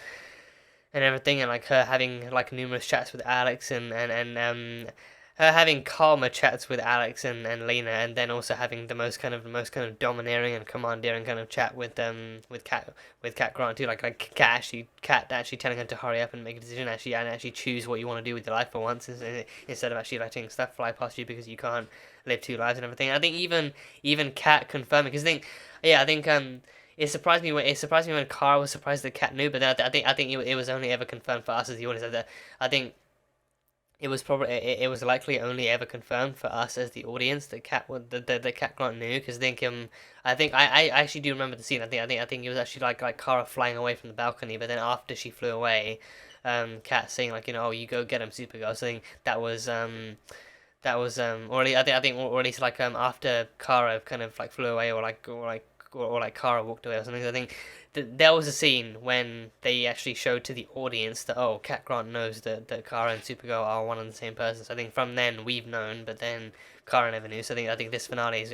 Speaker 1: and everything, and like her having like numerous chats with Alex and her having calmer chats with Alex and Lena, and then also having the most kind of domineering and commandeering kind of chat with Cat Grant too, like Cat actually telling her to hurry up and make a decision, and actually choose what you want to do with your life for once, instead of actually letting stuff fly past you because you can't live two lives and everything. I think even Cat confirming, because I think it surprised me when Kara was surprised that Cat knew, but then I think it was only ever confirmed for us as the audience. I think it was likely only ever confirmed for us as the audience that Cat Grant knew, because I think I actually do remember the scene. I think it was actually like Kara flying away from the balcony, but then after she flew away, Cat saying like, oh, you go get him, Supergirl. So I think that was or at least like after Kara kind of like flew away, or like Kara walked away or something. So I think there was a scene when they actually showed to the audience that, oh, Cat Grant knows that Kara and Supergirl are one and the same person. So I think from then we've known, but then Kara never knew. So I think this finale is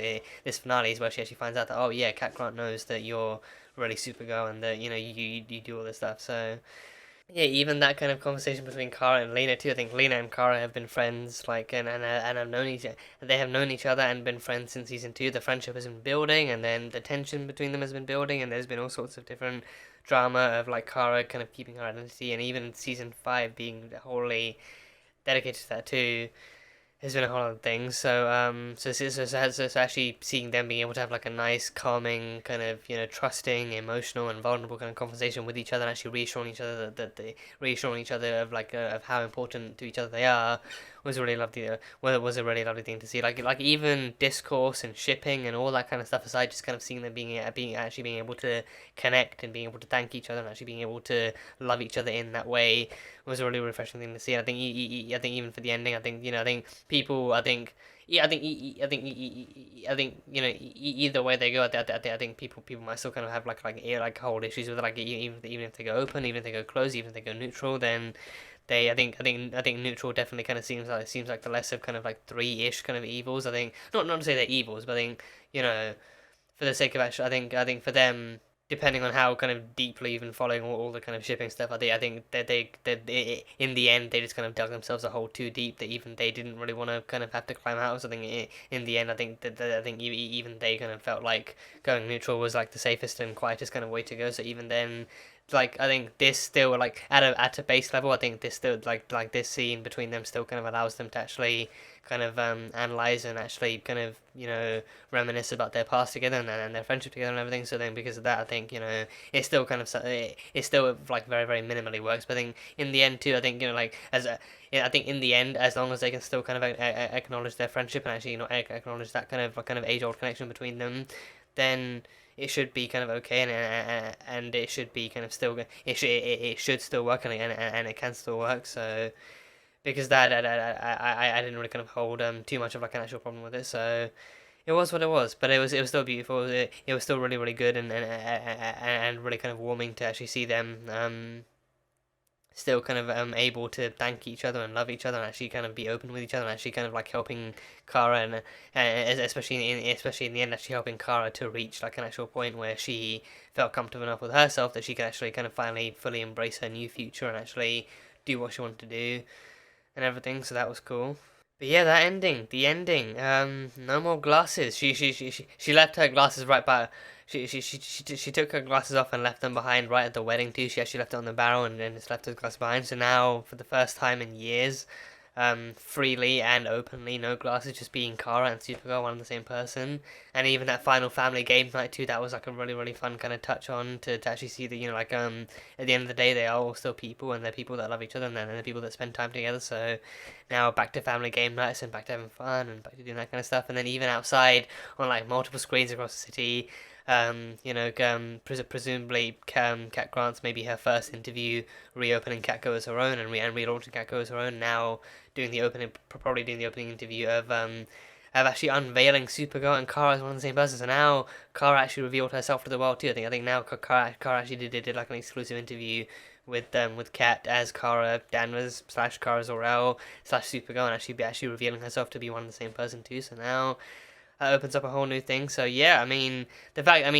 Speaker 1: where she actually finds out that, oh yeah, Cat Grant knows that you're really Supergirl and that you do all this stuff. So yeah, even that kind of conversation between Kara and Lena too. I think Lena and Kara have been friends, like, and have known they have known each other and been friends since season 2. The friendship has been building, and then the tension between them has been building, and there's been all sorts of different drama of like Kara kind of keeping her identity, and even season 5 being wholly dedicated to that too. Has been a whole other thing. So so actually seeing them being able to have like a nice, calming, kind of trusting, emotional, and vulnerable kind of conversation with each other, and actually reassuring each other of like of how important to each other they are, was really lovely. Well, it was a really lovely thing to see. Like even discourse and shipping and all that kind of stuff aside, just kind of seeing them being able to connect and being able to thank each other and actually being able to love each other in that way was a really refreshing thing to see. And I think even for the ending, I think people, either way they go, I think people might still kind of have like hold issues with it. Like even if they go open, even if they go closed, even if they go neutral, then I think neutral definitely kind of seems like the less of kind of like 3-ish kind of evils. I think not to say they're evils, but I think for the sake of actually, I think for them, depending on how kind of deeply even following all the kind of shipping stuff, I think that they in the end they just kind of dug themselves a hole too deep that even they didn't really want to kind of have to climb out of something. In the end, I think even they kind of felt like going neutral was like the safest and quietest kind of way to go. So even then, like, I think this still, like, at a base level, I think this still, like this scene between them still kind of allows them to actually kind of analyze and actually kind of reminisce about their past together and their friendship together and everything. So then because of that, I think it still kind of it still like very, very minimally works. But I think in the end too, I think I think in the end, as long as they can still kind of acknowledge their friendship and actually acknowledge that kind of age old connection between them, then it should be kind of okay, and it should be kind of still it should still work, and it can still work. So because I didn't really kind of hold too much of like an actual problem with it, so it was what it was. But it was still beautiful. It was still really good, and really kind of warming to actually see them still kind of able to thank each other and love each other and actually kind of be open with each other and actually kind of like helping Kara and especially in the end actually helping Kara to reach like an actual point where she felt comfortable enough with herself that she could actually kind of finally fully embrace her new future and actually do what she wanted to do and everything. So that was cool. But yeah, the ending. No more glasses. She left her glasses right by. She took her glasses off and left them behind right at the wedding too. She actually left it on the barrel and then just left her glasses behind. So now, for the first time in years, freely and openly, no glasses, just being Kara and Supergirl, one and the same person. And even that final family game night too, that was like a really fun kind of touch on to actually see that, you know, like at the end of the day they are all still people and they're people that love each other and they're people that spend time together. So now back to family game nights and back to having fun and back to doing that kind of stuff. And then even outside on like multiple screens across the city, presumably Cat Grant's maybe her first interview reopening Catco as her own and relaunching Catco as her own, now probably doing the opening interview of actually unveiling Supergirl and Kara as one of the same person. So now Kara actually revealed herself to the world too. I think now Kara actually did like an exclusive interview with Cat as Kara Danvers / Kara Zor-El / Supergirl, and actually revealing herself to be one and the same person too. So now that opens up a whole new thing. So yeah, I mean the fact of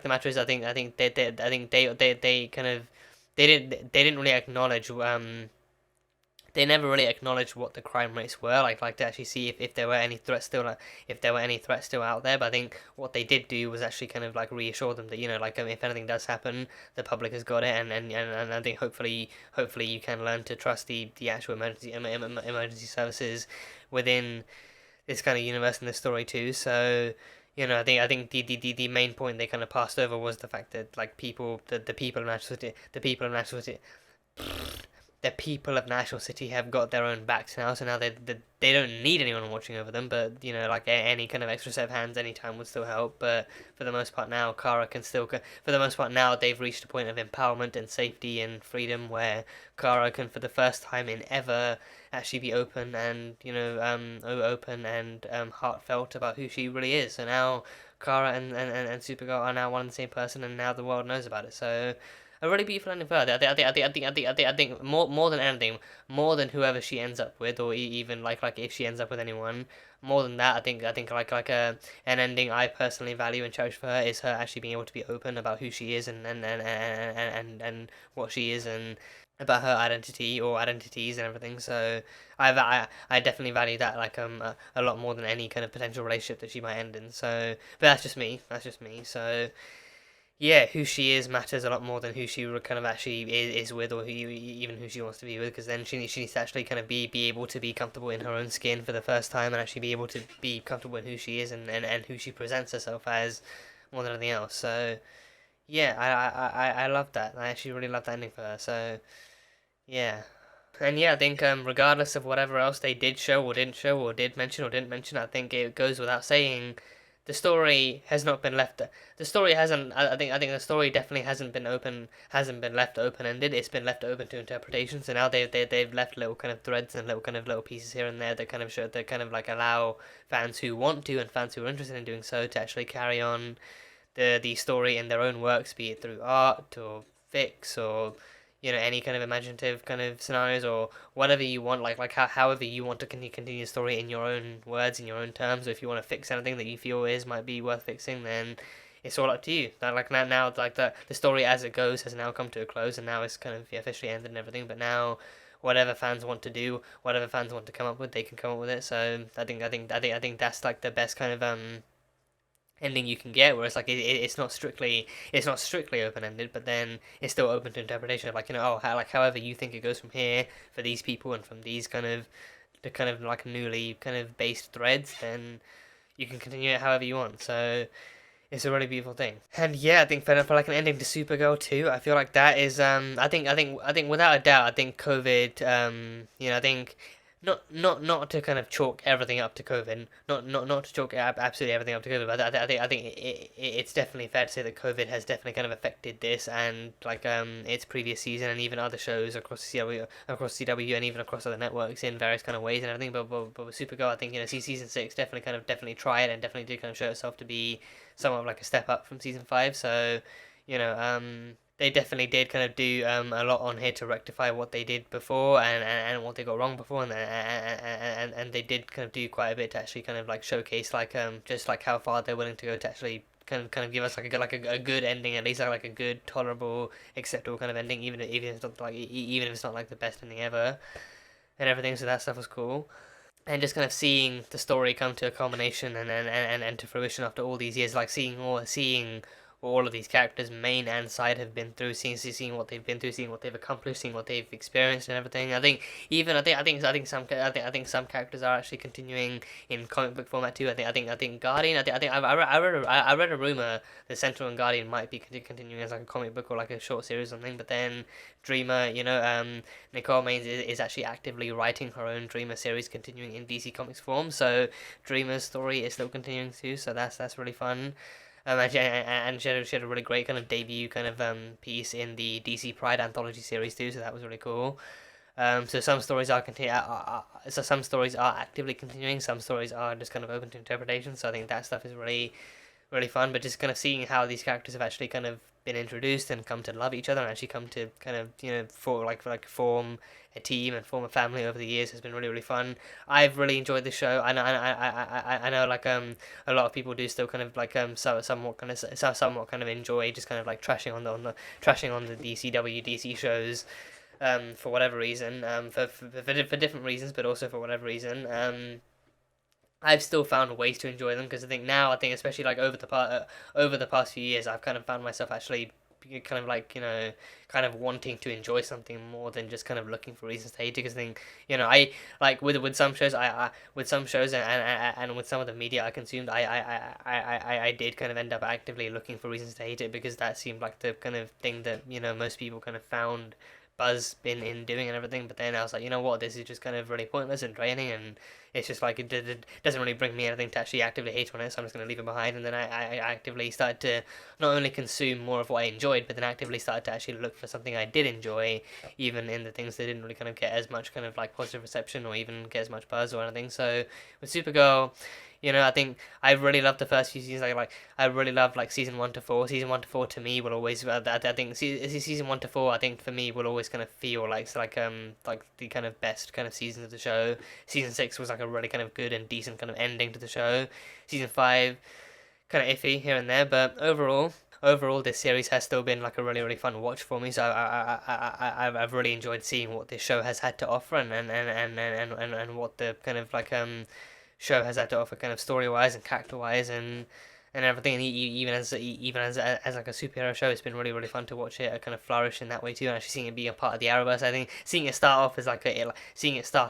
Speaker 1: the matter is, I think they kind of they didn't really acknowledge they never really acknowledged what the crime rates were, like to actually see if there were any threats still out there. But I think what they did do was actually kind of like reassure them that, you know, like if anything does happen, the public has got it, and I think hopefully you can learn to trust the actual emergency services within this kind of universe in this story too. So, you know, I think the main point they kind of passed over was the fact that like the people of National City have got their own backs now, so now they don't need anyone watching over them, but, you know, like any kind of extra set of hands anytime would still help. But for the most part now, Kara can still, for the most part now, they've reached a point of empowerment and safety and freedom where Kara can, for the first time in ever, actually be open and, you know, heartfelt about who she really is. So now Kara and Supergirl are now one and the same person, and now the world knows about it. So a really beautiful ending for her. I think more than anything, more than whoever she ends up with, or even like if she ends up with anyone, more than that, I think an ending I personally value and cherish for her is her actually being able to be open about who she is and what she is and about her identity or identities and everything. So I definitely value that like a lot more than any kind of potential relationship that she might end in. So, but that's just me. So yeah, who she is matters a lot more than who she kind of actually is with, or even who she wants to be with, because then she needs to actually kind of be able to be comfortable in her own skin for the first time and actually be able to be comfortable in who she is and who she presents herself as more than anything else. So yeah, I love that. I actually really love that ending for her. So yeah. And yeah, I think regardless of whatever else they did show or didn't show or did mention or didn't mention, I think it goes without saying the story has not been left. The story hasn't. I think the story definitely hasn't been left open ended. It's been left open to interpretation. So now they've left little kind of threads and little pieces here and there that kind of show, that kind of like allow fans who want to and fans who are interested in doing so to actually carry on the story in their own works, be it through art or fics or, you know, any kind of imaginative kind of scenarios or whatever you want, however you want to continue the story in your own words, in your own terms. Or if you want to fix anything that you feel might be worth fixing, then it's all up to you. Now the story as it goes has now come to a close, and now it's kind of officially ended and everything. But now, whatever fans want to do, whatever fans want to come up with, they can come up with it. So I think that's like the best kind of ending you can get, where it's like it's not strictly open ended, but then it's still open to interpretation of, like, you know, however you think it goes from here for these people and from these kind of like newly kind of based threads, then you can continue it however you want. So it's a really beautiful thing. And yeah, I think for like an ending to Supergirl too, I feel like that is I think without a doubt, I think COVID, you know, I think not to kind of chalk everything up to COVID, not to chalk absolutely everything up to COVID, but I think it's definitely fair to say that COVID has definitely kind of affected this and like its previous season and even other shows across CW and even across other networks in various kind of ways and everything. But with Supergirl, I think season 6 definitely tried and definitely did kind of show itself to be somewhat of like a step up from season 5. So they definitely did kind of do a lot on here to rectify what they did before and what they got wrong before, and they did kind of do quite a bit to actually kind of like showcase like just like how far they're willing to go to actually kind of give us like a good ending, at least like a good, tolerable, acceptable kind of ending, even if it's not like even if it's not like the best ending ever and everything. So that stuff was cool. And just kind of seeing the story come to a culmination and to fruition after all these years, like seeing what all of these characters, main and side, have been through, seeing what they've been through, seeing what they've accomplished, seeing what they've experienced and everything. I think some characters are actually continuing in comic book format too. I think Guardian. I read a rumor that Sentinel and Guardian might be continuing as like a comic book or like a short series or something. But then Dreamer, Nicole Maines is actually actively writing her own Dreamer series, continuing in DC Comics form. So Dreamer's story is still continuing too. So that's really fun. And she had a really great kind of debut kind of piece in the DC Pride anthology series too, so that was really cool. So some stories are some stories are actively continuing, some stories are just kind of open to interpretation. So I think that stuff is really fun. But just kind of seeing how these characters have actually kind of been introduced and come to love each other and actually come to kind of form a team and form a family over the years has been really fun. I've really enjoyed the show. I know like a lot of people do still kind of like somewhat kind of enjoy just kind of like trashing on the DC shows for whatever reason, for different reasons, but also for whatever reason. I've still found ways to enjoy them, because I think especially like over the past few years, I've kind of found myself actually kind of like kind of wanting to enjoy something more than just kind of looking for reasons to hate it. Because I think I like with some shows, and with some of the media I consumed, I did kind of end up actively looking for reasons to hate it, because that seemed like the kind of thing that most people kind of found buzz in doing and everything. But then I was like, what, this is just kind of really pointless and draining, and it's just like it doesn't really bring me anything to actually actively hate on it, so I'm just going to leave it behind. And then I actively started to not only consume more of what I enjoyed, but then actively started to actually look for something I did enjoy, even in the things that didn't really kind of get as much kind of like positive reception or even get as much buzz or anything. So with Supergirl, I think I really loved the first few seasons. I really loved like season 1 to 4. Season 1 to 4 to me will always. I think season 1 to 4. I think for me will always kind of feel like the kind of best kind of seasons of the show. Season 6 was like a really kind of good and decent kind of ending to the show. Season 5 kind of iffy here and there, but overall this series has still been like a really fun watch for me. So I've really enjoyed seeing what this show has had to offer and what the kind of like show has had to offer kind of story wise and character wise and everything. And even as like a superhero show, it's been really fun to watch it kind of flourish in that way too, and actually seeing it being a part of the Arrowverse. I think seeing it start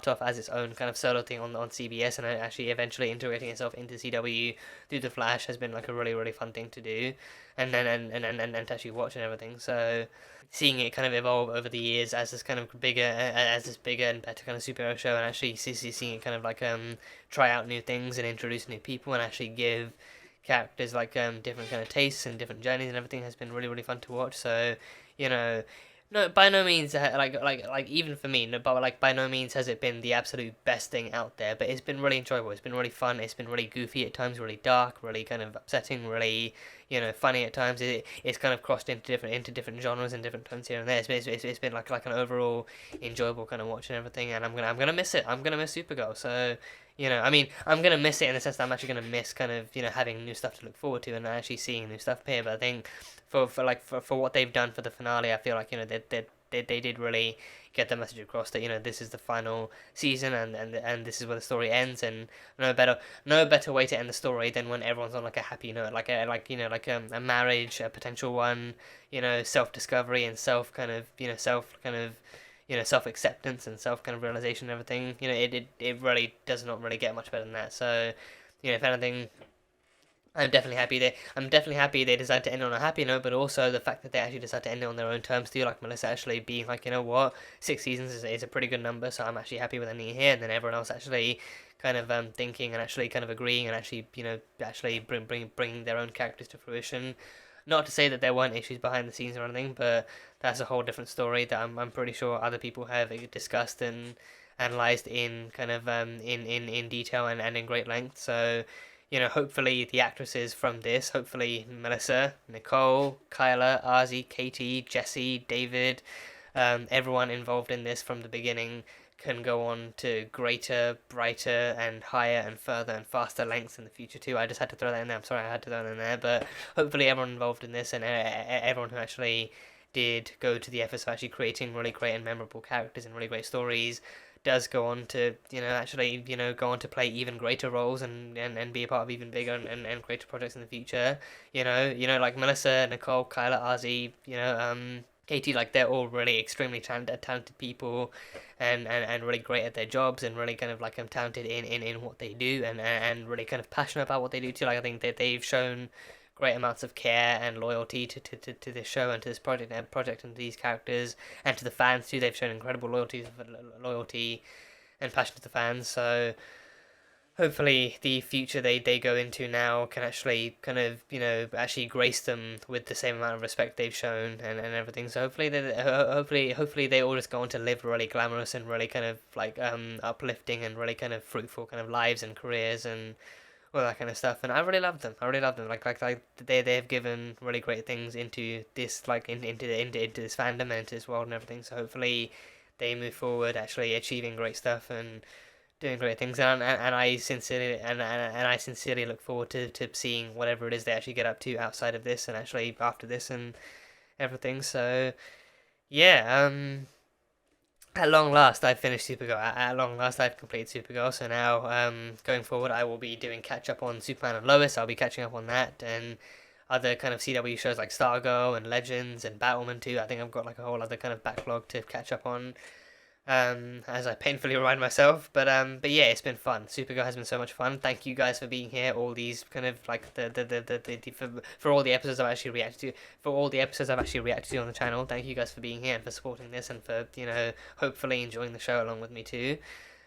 Speaker 1: off as its own kind of solo thing on CBS, and actually eventually integrating itself into CW through the Flash has been like a really fun thing to do, and to actually watch and everything. So seeing it kind of evolve over the years as this kind of bigger and better kind of superhero show, and actually seeing it kind of like try out new things and introduce new people and actually give characters like different kind of tastes and different journeys and everything has been really fun to watch. So no, by no means like even for me, no, but like by no means has it been the absolute best thing out there, but it's been really enjoyable. It's been really fun. It's been really goofy at times, really dark, really kind of upsetting, really funny at times. It's kind of crossed into different genres and different tones here and there. It's been like an overall enjoyable kind of watch and everything, and I'm gonna miss it. I'm gonna miss Supergirl. So I'm gonna miss it in the sense that I'm actually gonna miss kind of having new stuff to look forward to and actually seeing new stuff appear. But I think for what they've done for the finale, I feel like they did really get the message across that this is the final season and this is where the story ends, and no better way to end the story than when everyone's on like a happy note, like a marriage, a potential one, self discovery and self acceptance and self kind of realization and everything. It really does not really get much better than that. So if anything, I'm definitely happy they decided to end on a happy note, but also the fact that they actually decided to end it on their own terms too, like Melissa actually being like, you know what, 6 seasons is a pretty good number, so I'm actually happy with ending it here, and then everyone else actually kind of thinking and actually kind of agreeing and actually, you know, actually bringing their own characters to fruition. Not to say that there weren't issues behind the scenes or anything, but that's a whole different story that I'm pretty sure other people have discussed and analyzed in kind of in detail and in great length. So, you know, hopefully the actresses from this, hopefully Melissa, Nicole, Kyla, Ozzy, Katie, Jesse, David, everyone involved in this from the beginning can go on to greater, brighter, and higher and further and faster lengths in the future too. I just had to throw that in there. I'm sorry I had to throw that in there, but hopefully everyone involved in this and everyone who actually did go to the efforts of actually creating really great and memorable characters and really great stories does go on to, you know, actually, you know, go on to play even greater roles and be a part of even bigger and greater projects in the future. You know, like Melissa, Nicole, Kyla, Ozzy, you know, Katie, like they're all really extremely talented people and really great at their jobs and really kind of like talented in what they do and really kind of passionate about what they do too. Like I think that they've shown great amounts of care and loyalty to this show and to this project and to these characters and to the fans too. They've shown incredible loyalty and passion to the fans. So hopefully the future they go into now can actually kind of, you know, actually grace them with the same amount of respect they've shown and everything. So hopefully they all just go on to live really glamorous and really kind of like uplifting and really kind of fruitful kind of lives and careers and all that kind of stuff. And I really love them. Like they've given really great things into this, like into this fandom and into this world and everything. So hopefully they move forward, actually achieving great stuff and doing great things. And I sincerely look forward to seeing whatever it is they actually get up to outside of this and actually after this and everything. So yeah, at long last, I've finished Supergirl. At long last, I've completed Supergirl. So now, going forward, I will be doing catch up on Superman and Lois. I'll be catching up on that and other kind of CW shows like Stargirl and Legends and Batwoman too. I think I've got like a whole other kind of backlog to catch up on. As I painfully remind myself, but yeah, it's been fun. Supergirl has been so much fun. Thank you guys for being here. All these kind of like for all the episodes I've actually reacted to, on the channel. Thank you guys for being here and for supporting this and for, you know, hopefully enjoying the show along with me too.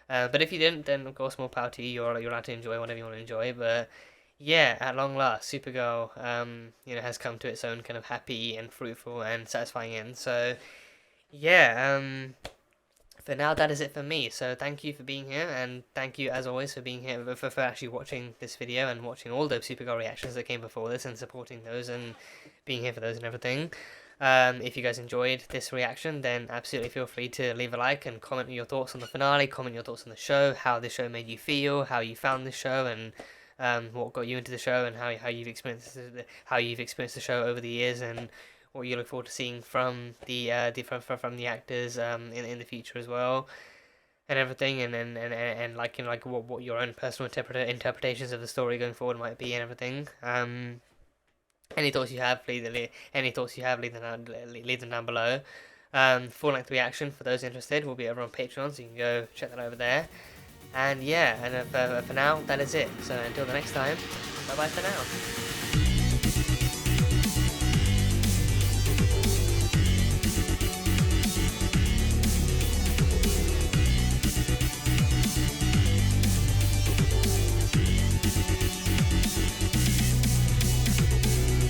Speaker 1: But if you didn't, then of course more power to you. You're allowed to enjoy whatever you want to enjoy. But yeah, at long last, Supergirl, you know, has come to its own kind of happy and fruitful and satisfying end. So yeah, for now, that is it for me. So thank you for being here, and thank you as always for being here, for actually watching this video and watching all the Supergirl reactions that came before this and supporting those and being here for those and everything. If you guys enjoyed this reaction, then absolutely feel free to leave a like and comment your thoughts on the finale, comment your thoughts on the show, how the show made you feel, how you found the show, and what got you into the show, and how you've experienced the show over the years, and what you look forward to seeing from the actors in the future as well, and everything, and like, you know, like what your own personal interpretations of the story going forward might be and everything. Any thoughts you have, leave them down below. Full length reaction for those interested will be over on Patreon, so you can go check that over there. And yeah, and for now that is it. So until the next time, bye bye for now.